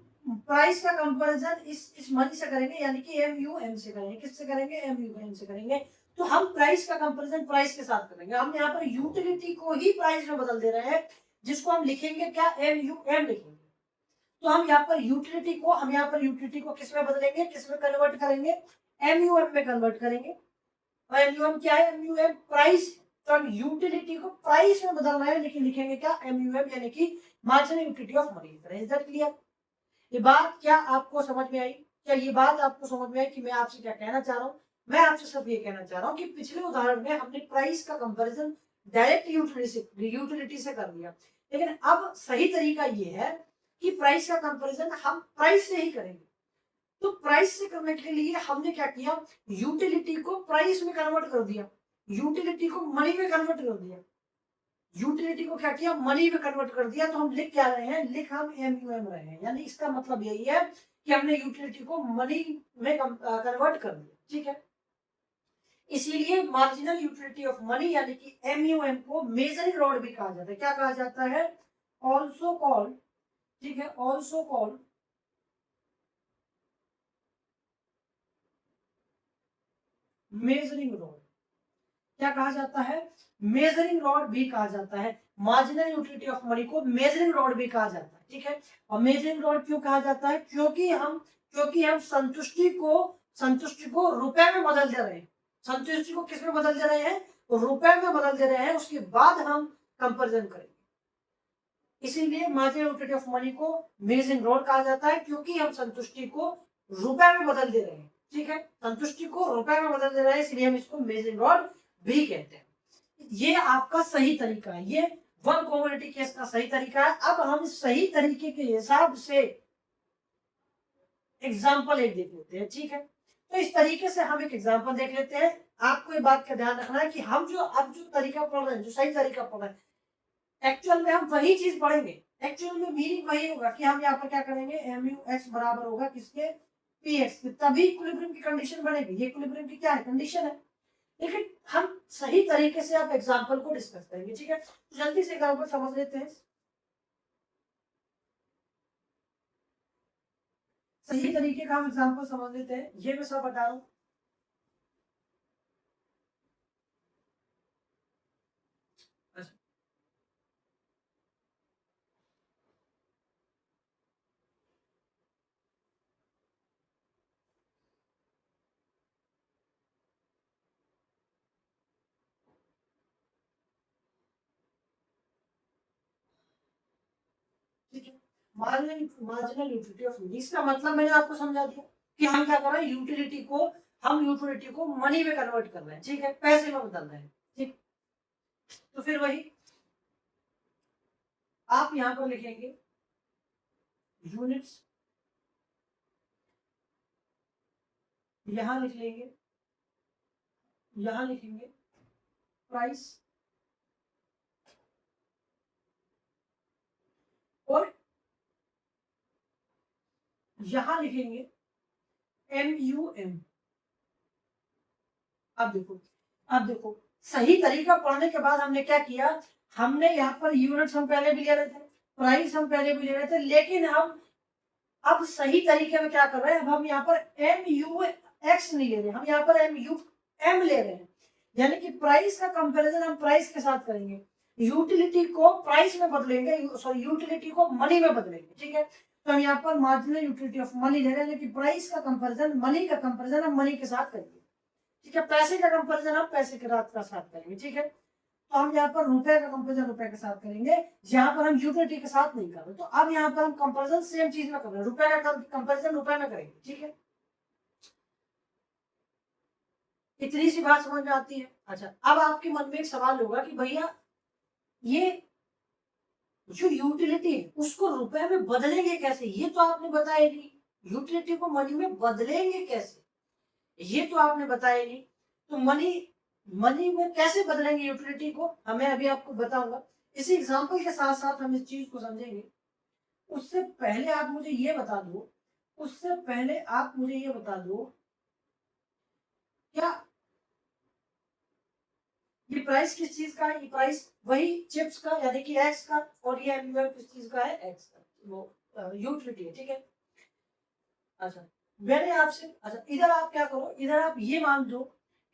प्राइस का कंपैरिजन इस मनी से करेंगे, यानी कि MUM से करेंगे। किससे करेंगे? MUM से करेंगे। तो हम प्राइस का कंपैरिजन प्राइस के साथ करेंगे। हम यहाँ पर यूटिलिटी को ही प्राइस में बदल दे रहे हैं, जिसको हम लिखेंगे क्या? MUM लिखेंगे। तो हम यहाँ पर यूटिलिटी को किस में बदलेंगे? किस में कन्वर्ट करेंगे? MUM में कन्वर्ट करेंगे। और MUM क्या है? MUM price. तो हम यूटिलिटी को प्राइस में बदल रहे हैं, लेकिन लिखेंगे क्या? MUM, यानी कि marginal utility of money. Is that clear? ये बात क्या आपको समझ में आई? क्या ये बात आपको समझ में आई कि मैं आपसे क्या कहना चाह रहा हूँ? मैं आपसे सब ये कहना चाह रहा हूँ कि पिछले उदाहरण में हमने प्राइस का कंपैरिजन डायरेक्ट यूटिलिटी से कर दिया। लेकिन अब सही तरीका ये है कि प्राइस का कंपैरिजन हम प्राइस से ही करेंगे। तो प्राइस से करने के लिए हमने क्या किया, यूटिलिटी को प्राइस में कन्वर्ट कर दिया, यूटिलिटी को मनी में कन्वर्ट कर दिया, यूटिलिटी को क्या किया, मनी में कन्वर्ट कर दिया। तो हम लिख क्या रहे हैं, लिख हम MUM रहे हैं, यानी इसका मतलब यही है कि हमने यूटिलिटी को मनी में कन्वर्ट कर दिया। ठीक है, इसीलिए मार्जिनल यूटिलिटी ऑफ मनी यानी कि MUM को मेजरिंग रॉड भी कहा जाता है। क्या कहा जाता है, ऑल्सो कॉल्ड, ठीक है, ऑल्सो कॉल्ड मेजरिंग रॉड। क्या कहा जाता है, मेजरिंग रॉड भी कहा जाता है। मार्जिनल यूटिलिटी ऑफ मनी को मेजरिंग रॉड भी कहा जाता है। ठीक है, और मेजरिंग रॉड क्यों कहा जाता है, क्योंकि हम संतुष्टि को रुपए में बदल दे रहे हैं। संतुष्टि को किस में बदल दे रहे हैं, रुपए में बदल दे रहे हैं, उसके बाद हम कंपेरिजन करेंगे। इसीलिए मार्जिनल यूटिलिटी ऑफ मनी को मेजरिंग रॉड कहा जाता है, क्योंकि हम संतुष्टि को रुपए में बदल दे रहे हैं। ठीक है, संतुष्टि को रुपए में बदल दे रहे हैं, इसलिए हम इसको मेजरिंग रॉड भी कहते हैं। ये आपका सही तरीका है, ये वन कमोडिटी केस का सही तरीका है। अब हम सही तरीके के हिसाब से एग्जाम्पल एक देख लेते हैं। ठीक है, तो इस तरीके से हम एक एग्जाम्पल देख लेते हैं। आपको एक बात का ध्यान रखना है कि हम जो तरीका पढ़ रहे हैं, जो सही तरीका पढ़ रहे हैं, एक्चुअल में हम वही चीज पढ़ेंगे। एक्चुअल में मीनिंग वही होगा कि हम यहाँ पर क्या करेंगे, MUX बराबर होगा किसके, PX के, तभी इक्विलिब्रियम की कंडीशन बनेगी। ये इक्विलिब्रियम की क्या है, कंडीशन है। लेकिन हम सही तरीके से आप एग्जाम्पल को डिस्कस करेंगे। ठीक है, तो जल्दी से एग्जाम्पल समझ लेते हैं। सही तरीके का हम एग्जाम्पल समझ लेते हैं, ये मैं सब बता रहा हूँ। ठीक है, मार्जिनल यूटिलिटी ऑफ मनी, इसका मतलब मैंने आपको समझा दिया कि हम क्या कर रहे हैं, यूटिलिटी को मनी में कन्वर्ट कर रहे हैं। ठीक है, पैसे में बदल रहे हैं। ठीक, तो फिर वही आप यहाँ पर लिखेंगे यूनिट्स, यहां लिख लेंगे, यहां लिखेंगे प्राइस, और यहां लिखेंगे MUM। अब देखो सही तरीका पढ़ने के बाद हमने क्या किया, हमने यहाँ पर यूनिट्स हम पहले भी ले रहे थे, प्राइस हम पहले भी ले रहे थे, लेकिन हम अब सही तरीके में क्या कर रहे हैं, अब हम यहाँ पर MUX नहीं ले रहे, हम यहाँ पर MUM ले रहे हैं। यानी कि प्राइस का कंपैरिजन हम प्राइस के साथ करेंगे, यूटिलिटी को प्राइस में बदलेंगे, सॉरी यूटिलिटी को मनी में बदलेंगे। ठीक है, तो हम यहाँ पर मार्जिनल यूटिलिटी ऑफ मनी ले रहे हैं, लेकिन प्राइस का कंपैरिजन, मनी का कंपैरिजन हम मनी के साथ करेंगे। ठीक है, पैसे का कंपैरिजन हम पैसे के साथ करेंगे। ठीक है, तो हम यहाँ पर रुपए का कंपैरिजन रुपए के साथ करेंगे, यहाँ पर हम यूटिलिटी के साथ नहीं कर रहे। तो अब यहाँ पर हम कंपैरिजन सेम चीज में कर रहे हैं, रुपए का कंपैरिजन रुपए में करेंगे। ठीक है, इतनी सी बात समझ में आती है। अच्छा, अब आपके मन में एक सवाल होगा कि भैया ये जो यूटिलिटी है उसको रुपए में बदलेंगे कैसे, ये तो आपने बताया नहीं। यूटिलिटी को मनी में बदलेंगे कैसे, ये तो आपने बताया नहीं। तो मनी मनी में कैसे बदलेंगे यूटिलिटी को, हमें अभी आपको बताऊंगा। इसी एग्जांपल के साथ साथ हम इस चीज को समझेंगे। उससे पहले आप मुझे ये बता दो, उससे पहले आप मुझे ये बता दो, क्या ये प्राइस किस चीज का है, ये प्राइस वही चिप्स का यानी कि एक्स का, और ये MUM किस चीज का है, एक्स का, वो यूटिलिटी है। ठीक है, अच्छा मैंने आपसे, अच्छा इधर आप क्या करो, इधर आप ये मान दो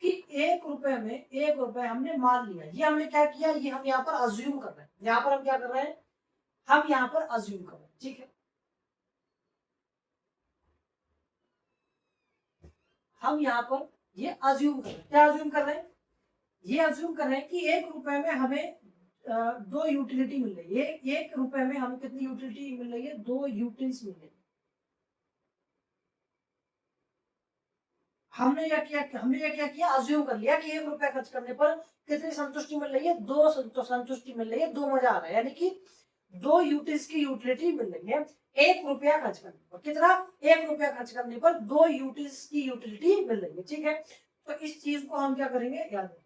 कि 1 रुपए में 1 रुपए हमने मान लिया। ये हमने क्या किया, ये हम यहाँ पर अज्यूम कर रहे हैं, यहाँ पर हम क्या कर रहे हैं, हम यहाँ पर अज्यूम कर रहे हैं। ठीक है, हम यहाँ पर ये अज्यूम कर रहे हैं, क्या अज्यूम कर रहे हैं, ये अज्यूम कर रहे हैं कि 1 रुपए में हमें 2 यूटिलिटी मिल रही है। 1 रुपए में हमें कितनी यूटिलिटी मिल रही है, 2 यूटिल्स मिल रही है। हमने क्या किया, अज्यूम कर लिया कि 1 रुपया खर्च करने पर कितनी संतुष्टि मिल रही है, 2 संतुष्टि मिल रही है, 2 मजा आ रहा है, यानी कि 2 यूटिल्स की यूटिलिटी मिल रही है 1 रुपया खर्च करने पर। कितना? 1 रुपया खर्च करने पर 2 यूटिल्स की यूटिलिटी मिल रही है। ठीक है, तो इस चीज को हम क्या करेंगे, याद रखेंगे।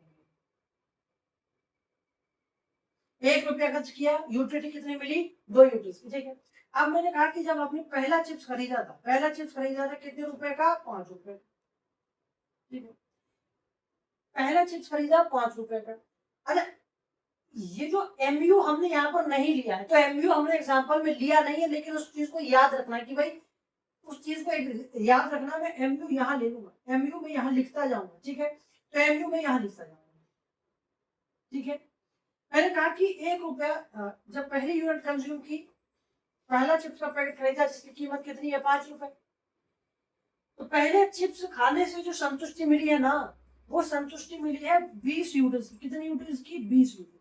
1 रुपया खर्च किया, यूटिलिटी कितनी मिली, 2 यूटिल्स। ठीक है, अब मैंने कहा कि जब आपने पहला चिप्स खरीदा था कितने रुपए का, 5 रुपए। ठीक है, पहला चिप्स खरीदा 5 रुपए का। अच्छा, ये जो एमयू हमने यहाँ पर नहीं लिया है, तो एमयू हमने एग्जांपल में लिया नहीं है, लेकिन उस चीज को याद रखना है कि भाई उस चीज को याद रखना। मैं एमयू यहाँ ले लूंगा, एमयू में यहाँ लिखता जाऊंगा। ठीक है, तो एमयू में यहाँ लिखता जाऊंगा। ठीक है, मैंने कहा कि 1 रुपया जब पहली यूनिट कंज्यूम की, पहला चिप्स का पैकेट खरीदा जिसकी कीमत कितनी है, 5 रुपए। तो पहले चिप्स खाने से जो संतुष्टि मिली है ना, वो संतुष्टि मिली है 20 यूनिट्स की। कितनी यूनिट्स की, 20 यूनिट्स।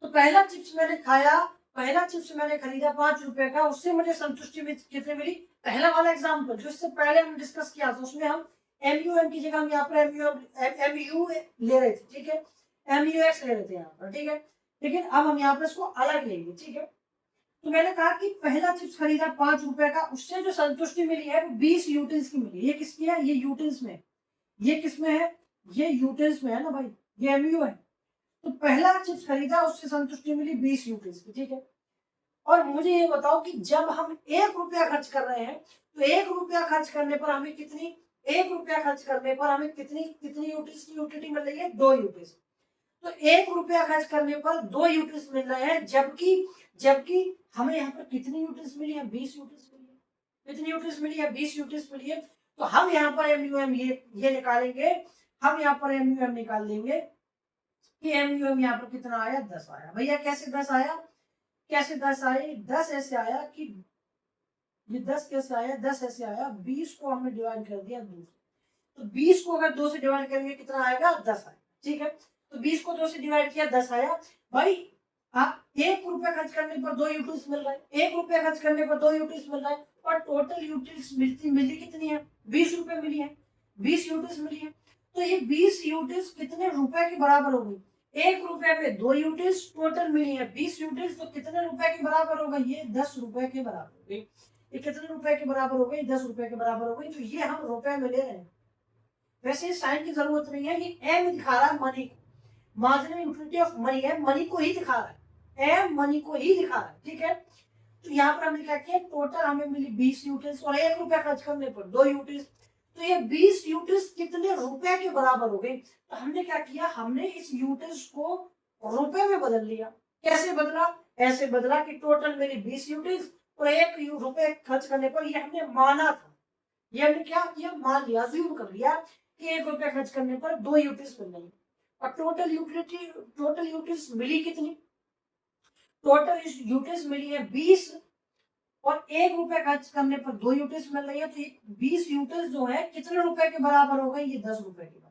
तो पहला चिप्स मैंने खाया, पहला चिप्स मैंने खरीदा 5 रुपए का, उससे मुझे संतुष्टि कितनी मिली। पहला वाला एग्जाम्पल जो इससे पहले हम डिस्कस किया था, उसमें हम एमयूएम की जगह हम यहाँ पर एमयू ले रहे थे। ठीक है, एमयूएक्स ले रहे थे यहाँ पर। ठीक है, लेकिन अब हम यहाँ पर इसको अलग लेंगे। ठीक है, तो मैंने कहा कि पहला चिप्स खरीदा 5 रुपए का, उससे जो संतुष्टि मिली है 20 यूटिल्स की मिली। ये किसकी है, ये यूटिल्स में। ये किसमें है, ये यूटिल्स में है ना भाई, ये एमयू है। तो पहला चिप्स खरीदा, उससे संतुष्टि मिली 20 यूटिल्स की। ठीक है, और मुझे ये बताओ कि जब हम 1 रुपया खर्च कर रहे हैं, तो 1 रुपया खर्च करने पर हमें कितनी, 1 रुपया खर्च करने पर हमें कितनी कितनी यूटिल्स की यूटिलिटी मिल रही है, 2 यूटिल्स। तो 1 रुपया खर्च करने पर 2 यूटिल्स मिल रहे हैं, जबकि जबकि हमें यहाँ पर कितनी यूटिल्स मिली है, 20 यूटिल्स मिली है। कितनी यूटिल्स मिली है, 20 यूटिल्स मिली है। तो हम यहाँ पर एमयूएम ये निकालेंगे, हम यहाँ पर एमयूएम निकाल देंगे कि एमयूएम यहाँ पर कितना आया, 10 आया। भैया कैसे 10 आया, कैसे 10 आए, 10 ऐसे आया कि ये 10 कैसे आया, 10 ऐसे आया, 20 को हमने डिवाइड कर दिया 2 से। तो 20 को अगर 2 से डिवाइड करेंगे कितना आएगा, 10 आएगा। ठीक है, तो 20 को 2 से डिवाइड किया, 10 आया। भाई आप 1 रुपया खर्च करने पर 2 यूटिल्स मिल रहा है, 1 रुपया खर्च करने पर 2 यूटिल्स मिल रहा है, और टोटल यूटिल्स मिली कितनी है, 20 रुपए मिली है, 20 यूटिल्स मिली है। तो ये 20 यूटिल्स कितने रुपए के बराबर हो गई, 1 रुपए में 2 यूटिल्स टोटल मिली है 20 यूटिल्स, तो कितने रुपए के बराबर हो गई, ये 10 रुपए के बराबर हो गई। ये कितने रुपए के बराबर हो गई, 10 रुपए के बराबर हो गई। तो ये हम रुपए में ले रहे हैं। वैसे साइन की जरूरत नहीं है, ये एम दिखा रहा है मनी को, मार्जिनल यूटिलिटी ऑफ मनी है, मनी को ही दिखा रहा है, एम मनी को ही दिखा रहा है। ठीक है, तो यहाँ पर हमने क्या किया, टोटल हमें मिली 20 यूटिल्स, और 1 रुपया खर्च करने पर 2 यूटिल्स। तो ये 20 यूटिल्स कितने रुपए के बराबर हो गई। तो हमने क्या किया, हमने इस यूटिल्स को रुपए में बदल लिया। कैसे बदला, ऐसे बदला कि टोटल मेरी 20 यूटिल्स, और 1 रुपए खर्च करने पर, ये हमने माना था, ये हमने क्या किया, मान लिया, अज्यूम कर लिया कि 1 रुपया खर्च करने पर 2 यूटिल्स मिल रही। और टोटल यूटिल्स मिली कितनी, टोटल यूटिल्स मिली है 20, और 1 रुपया खर्च करने पर 2 यूटिल्स मिल रही है। तो 20 यूटिल्स जो है कितने रुपए के बराबर हो गई, ये 10 रुपए के बराबर।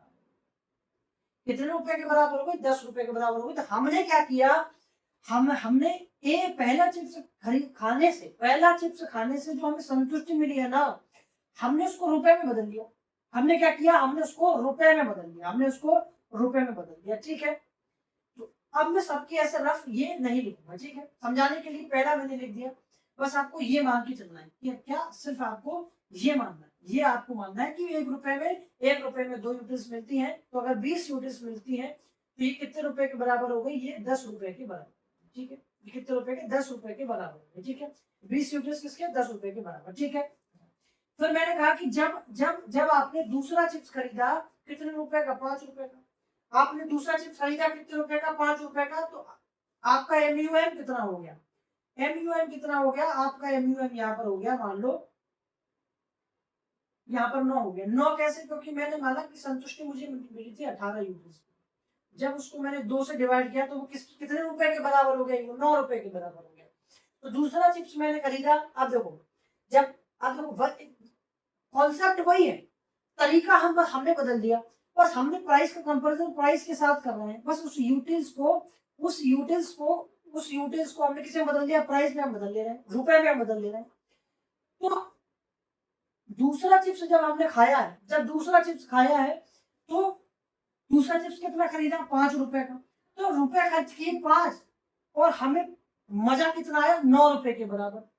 कितने रुपए के बराबर हो गई, 10 रुपए के बराबर हो गई। तो हमने क्या किया, हमने पहला चिप्स खाने से, पहला चिप्स खाने से जो हमें संतुष्टि मिली है ना, हमने उसको रुपए में बदल दिया। हमने क्या किया, हमने उसको रुपए में बदल दिया, हमने उसको रुपए में बदल दिया। ठीक है, तो अब मैं सबकी ऐसे रफ ये नहीं लिखूंगा। ठीक है, समझाने के लिए पहला मैंने लिख दिया, बस आपको ये मान के चलना है कि क्या, सिर्फ आपको ये मानना है, ये आपको मानना है कि 1 रुपए में 2 यूटिल्स मिलती हैं। तो अगर 20 यूटिल्स मिलती हैं, तो ये कितने रुपए के बराबर हो गई, ये 10 रुपए के बराबर। ठीक है, ये कितने रुपए के, 10 रुपए के बराबर हो गए। ठीक है, 20 यूटिल्स किसके, 10 रुपए के बराबर। ठीक है, फिर मैंने कहा कि जब जब जब आपने दूसरा चिप्स खरीदा, कितने रुपए का, 5 रुपए का। आपने दूसरा चिप्स खरीदा कितने रुपए का, 5 रुपए का। तो आपका एमयूएम कितना हो गया, एमयूएम कितना हो गया आपका, एमयूएम यहाँ पर हो गया, मान लो यहाँ पर 9 हो गया। 9 कैसे, क्योंकि मैंने माना कि संतुष्टि मुझे मिली थी 18 यूनिट्स। जब उसको मैंने 2 से डिवाइड किया, तो वो कितने रुपए के बराबर हो गया, वो 9 रुपए के बराबर हो गया। तो दूसरा चिप्स मैंने खरीदा। अब देखो, अब देखो कॉन्सेप्ट वही है, तरीका हमने बदल दिया, बस हमने प्राइस का कंपैरिजन प्राइस के साथ कर रहे हैं। बस उस यूटिल्स को हमने किसे बदल दिया, प्राइस में हम बदल ले रहे हैं, रुपए में हम बदल ले रहे हैं। तो दूसरा चिप्स जब हमने खाया है, जब दूसरा चिप्स खाया है तो दूसरा चिप्स कितना खरीदा, 5 रुपए का, तो रुपए खर्च किए 5 और हमें मजा कितना आया, 9 रुपए के बराबर।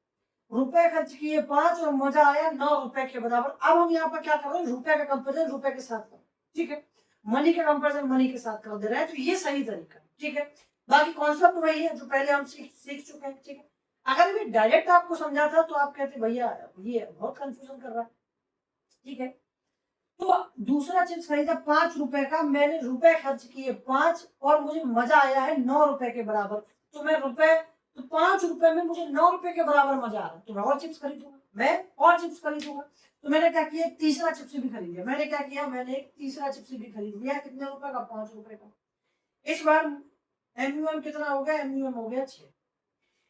रुपए खर्च किए 5 और मजा आया 9 रुपए के बराबर। अब हम यहाँ पर क्या कर रहे हैं, रुपए का कंपेरिजन रुपए के साथ करो, ठीक है, मनी का कंपेरिजन मनी के साथ कर दे रहे हैं, तो ये सही तरीका है, ठीक है। बाकी कॉन्सेप्ट वही है जो पहले हम सीख चुके हैं, ठीक है। अगर मैं डायरेक्ट आपको समझाता तो आप कहते भैया ये बहुत कंफ्यूजन कर रहा है, ठीक है। तो दूसरा चिप्स खरीदा 5 रुपए का, मैंने रुपए खर्च किए 5 और मुझे मजा आया है 9 रुपए के बराबर। तो मैं रुपए, तो 5 रुपए में मुझे 9 रुपए के बराबर मजा आ रहा है, तो मैं और चिप्स खरीदूंगा, मैं और चिप्स खरीदूंगा। तो मैंने क्या किया, तीसरा चिप्स भी खरीद लिया। मैंने क्या किया, मैंने एक तीसरा चिप्स भी खरीद लिया। कितने रुपए का, 5 रुपए का। इस बार एमयूएम कितना हो गया, एमयूएम हो गया 6।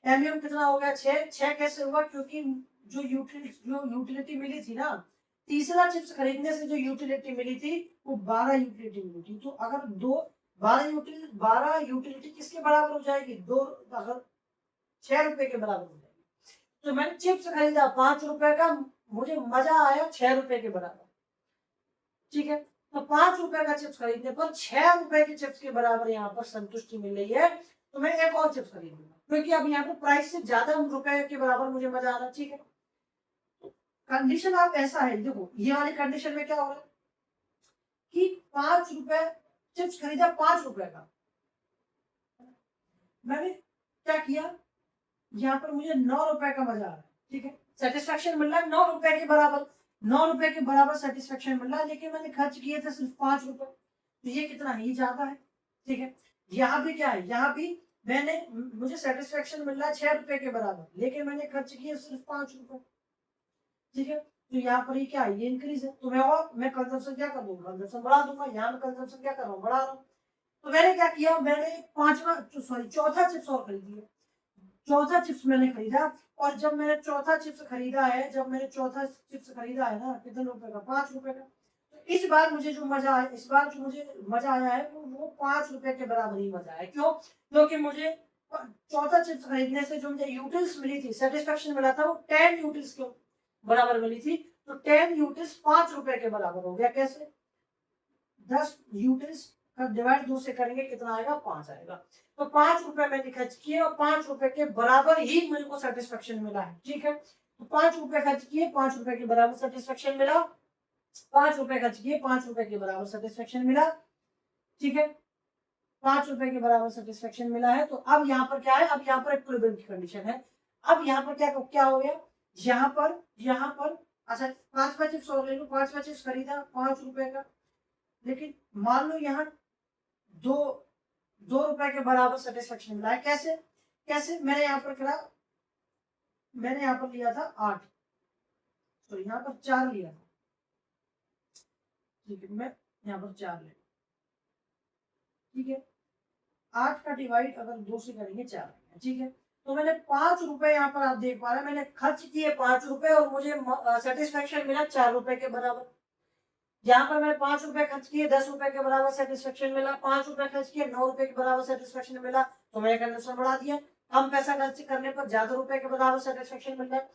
एमयूएम कितना हो गया, 6। 6 कैसे हुआ, क्योंकि जो यूटिलिटी मिली थी ना, तीसरा चिप्स खरीदने से जो यूटिलिटी मिली थी वो 12 यूटिलिटी मिली थी। तो अगर 12 यूटिलिटी किसके बराबर हो जाएगी, 2, अगर 6 रुपए के बराबर हो जाएगी। तो मैंने चिप्स खरीदा 5 रुपए का, मुझे मजा आया 6 रुपए के बराबर, ठीक है। तो 5 रुपए का चिप्स खरीदने पर 6 रुपए के चिप्स के बराबर यहाँ पर संतुष्टि मिल रही है, तो मैं एक और चिप्स खरीदूंगा, क्योंकि अब यहाँ पर प्राइस से ज्यादा रुपए के बराबर मुझे मजा आ रहा है, ठीक है। कंडीशन आप ऐसा है, देखो ये वाली कंडीशन में क्या हो रहा है कि 5 रुपए चिप्स खरीदा 5 रुपए का, मैंने क्या किया, यहाँ पर मुझे 9 रुपए का मजा आ रहा है, ठीक है, सेटिस्फेक्शन मिल रहा है 9 रुपए के बराबर। 9 रुपए के बराबर सेटिस्फेक्शन मिल रहा है, लेकिन मैंने खर्च किए थे सिर्फ 5 रुपए, तो ये कितना है, ये ज्यादा है, ठीक है। यहाँ भी क्या है, यहाँ भी मुझे सेटिस्फेक्शन मिल रहा है 6 रुपए के बराबर, लेकिन मैंने खर्च किए सिर्फ 5 रुपए, ठीक है। तो यहाँ पर ये क्या है, ये इंक्रीज है, तो मैं कंजम्पशन क्या कर दूंगा, कंजम्पशन बढ़ा दूंगा। यहाँ मैं कंजम्पशन क्या कर रहा हूँ, बढ़ा रहा हूँ। तो मैंने क्या किया, मैंने चौथा चिप्स और खरीद लिया। चौथा चिप्स मैंने खरीदा, और जब मैंने चौथा चिप्स खरीदा है, ना, कितने रुपए का, 5 रुपए का। तो इस बार मुझे जो मजा आया, इस बार जो मुझे मजा आया है वो 5 रुपए के बराबर ही मजा आया। क्यों, क्योंकि मुझे चौथा चिप्स खरीदने से जो मुझे यूटिल्स मिली थी, सेटिस्फेक्शन मिला था, वो 10 यूटिल्स के बराबर मिली थी। तो 10 यूटिल्स 5 रुपए के बराबर हो गया। कैसे, 10 यूटिल्स का डिवाइड 2 से करेंगे, कितना आएगा, 5 आएगा। तो 5 रुपए मैंने खर्च किए और 5 रुपए के बराबर ही मेरे को सेटिस्फेक्शन मिला है, ठीक है। तो 5 रुपए खर्च किए, 5 रुपए के बराबर सेटिस्फेक्शन मिला। 5 रुपए खर्च किए, 5 रुपए के बराबर सेटिस्फेक्शन मिला, ठीक है। 5 रुपए के बराबर सेटिस्फेक्शन मिला है। तो अब यहाँ पर क्या है, अब यहाँ पर इक्विलिब्रियम की कंडीशन है। अब यहाँ पर क्या हो गया, यहाँ पर अच्छा 5 चिप्स और ले लो, 5 चिप्स खरीदा 5 रुपए का, लेकिन मान लो यहाँ 2 रुपए के बराबर सेटिस्फेक्शन मिला है। कैसे मैंने यहाँ पर लिया था 8, तो यहाँ पर 4 लिया था, ठीक है, मैं यहाँ पर 4 ले, ठीक है। 8 का डिवाइड अगर 2 से करेंगे 4, ठीक है। तो मैंने 5 रुपए, यहाँ पर आप देख पा रहे हैं, मैंने खर्च किए 5 रुपए और मुझे सेटिस्फेक्शन मिला 4 रुपए के बराबर। यहाँ पर मैंने 5 रुपए खर्च किए, 10 रुपए के बराबर सेटिस्फेक्शन मिला। 5 रुपए खर्च किए, 9 रुपए के बराबर सेटिस्फेक्शन मिला, तो मैंने कंजम्पशन बढ़ा दिया। कम पैसा खर्च करने पर ज्यादा रुपए के बराबर सेटिस्फेक्शन मिल रहा है।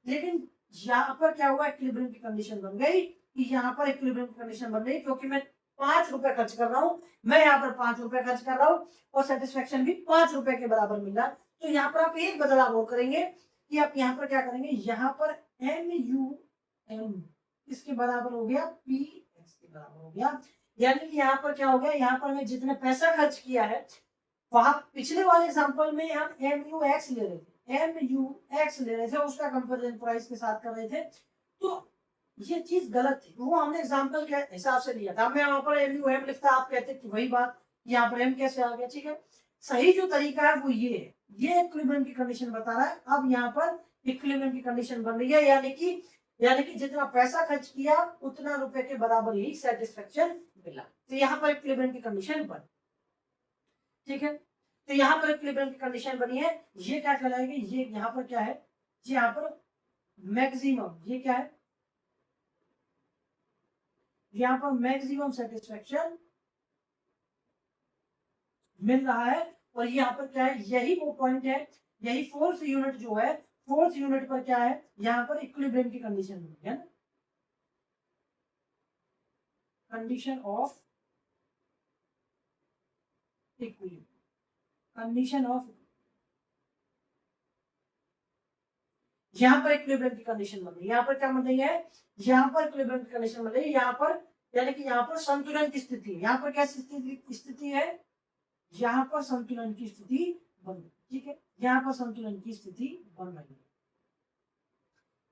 लेकिन यहाँ पर क्या हुआ, इक्विलिब्रियम की कंडीशन बन गई, कि यहाँ पर इक्विलिब्रियम की कंडीशन बन गई, क्योंकि मैं 5 रुपए खर्च कर रहा हूँ, मैं यहाँ पर 5 रुपए खर्च कर रहा हूँ और सेटिस्फेक्शन भी 5 रुपए के बराबर मिल रहा है। तो यहाँ पर आप एक बदलाव और करेंगे कि आप यहाँ पर क्या करेंगे, यहाँ पर MUM इसके बराबर हो गया PX के बराबर हो गया। यानी कि यहाँ पर क्या हो गया, यहाँ पर मैं जितने पैसा खर्च किया है, वहां पिछले वाले एग्जांपल में हम MUX ले रहे थे, उसका कंपेरिजन प्राइस के साथ कर रहे थे। तो ये चीज गलत थी, वो हमने एग्जांपल के हिसाब से लिया था। मैं यहाँ पर MUM लिखता, आप कहते कि वही बात, यहाँ पर M कैसे आ गया, ठीक है। सही जो तरीका है वो ये है, ये इक्विलिब्रियम की कंडीशन बता रहा है। अब यहाँ पर इक्विलिब्रियम की कंडीशन बन रही है, यानी कि जितना पैसा खर्च किया उतना रुपए के बराबर ही सेटिस्फेक्शन मिला। तो यहाँ पर इक्विलिब्रियम की कंडीशन बनी, ठीक है। तो यहाँ पर इक्विलिब्रियम की कंडीशन बनी है, ये क्या कहलाएगी, ये यहाँ पर क्या है, ये यहाँ पर मैक्सिमम, ये क्या है, यहाँ पर मैक्सिमम सेटिस्फेक्शन मिल रहा है। और यहाँ पर क्या है, यही वो पॉइंट है, यही फोर्थ यूनिट जो है, फोर्थ यूनिट पर क्या है, यहाँ पर इक्विलिब्रियम की कंडीशन बनी है ना। Condition of equilibrium, condition of, यहाँ पर इक्विलिब्रियम की कंडीशन बन रही है, यहाँ पर क्या बन रही है, यहाँ पर इक्विलिब्रियम की कंडीशन बन रही है, यहाँ पर यानी कि यहाँ पर संतुलन की स्थिति, यहाँ पर क्या स्थिति है, यहाँ पर संतुलन की स्थिति बन रही है, ठीक है, यहाँ पर संतुलन की स्थिति बन रही है,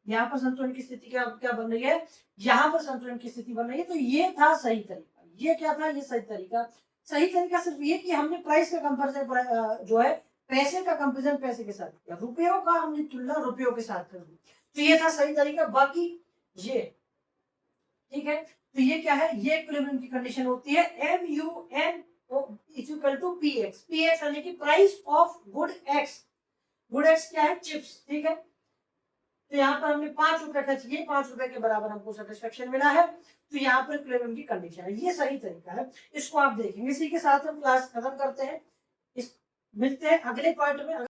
यहाँ पर संतुलन की स्थिति क्या क्या बन रही है, यहाँ पर संतुलन की स्थिति बन रही है। तो ये था सही तरीका, ये क्या था, ये सही तरीका। सही तरीका सिर्फ ये कि हमने प्राइस का कंपैरिजन जो है पैसे का कंपैरिजन पैसे के साथ किया, रुपयों का हमने तुलना रुपयों के साथ कर दी, तो ये था सही तरीका। बाकी ये ठीक है, तो ये क्या है, ये इक्विलिब्रियम की कंडीशन होती है MUN is equal to PX, PX यानी कि price of good X, good X क्या है, चिप्स, ठीक है। तो यहाँ पर हमने 5 रुपए खर्च किए, 5 रुपए के बराबर हमको सेटिस्फेक्शन मिला है, तो यहाँ पर इक्विलिब्रियम की कंडीशन है, ये सही तरीका है, इसको आप देखेंगे। इसी के साथ हम क्लास खत्म करते हैं, इस मिलते हैं अगले पार्ट में।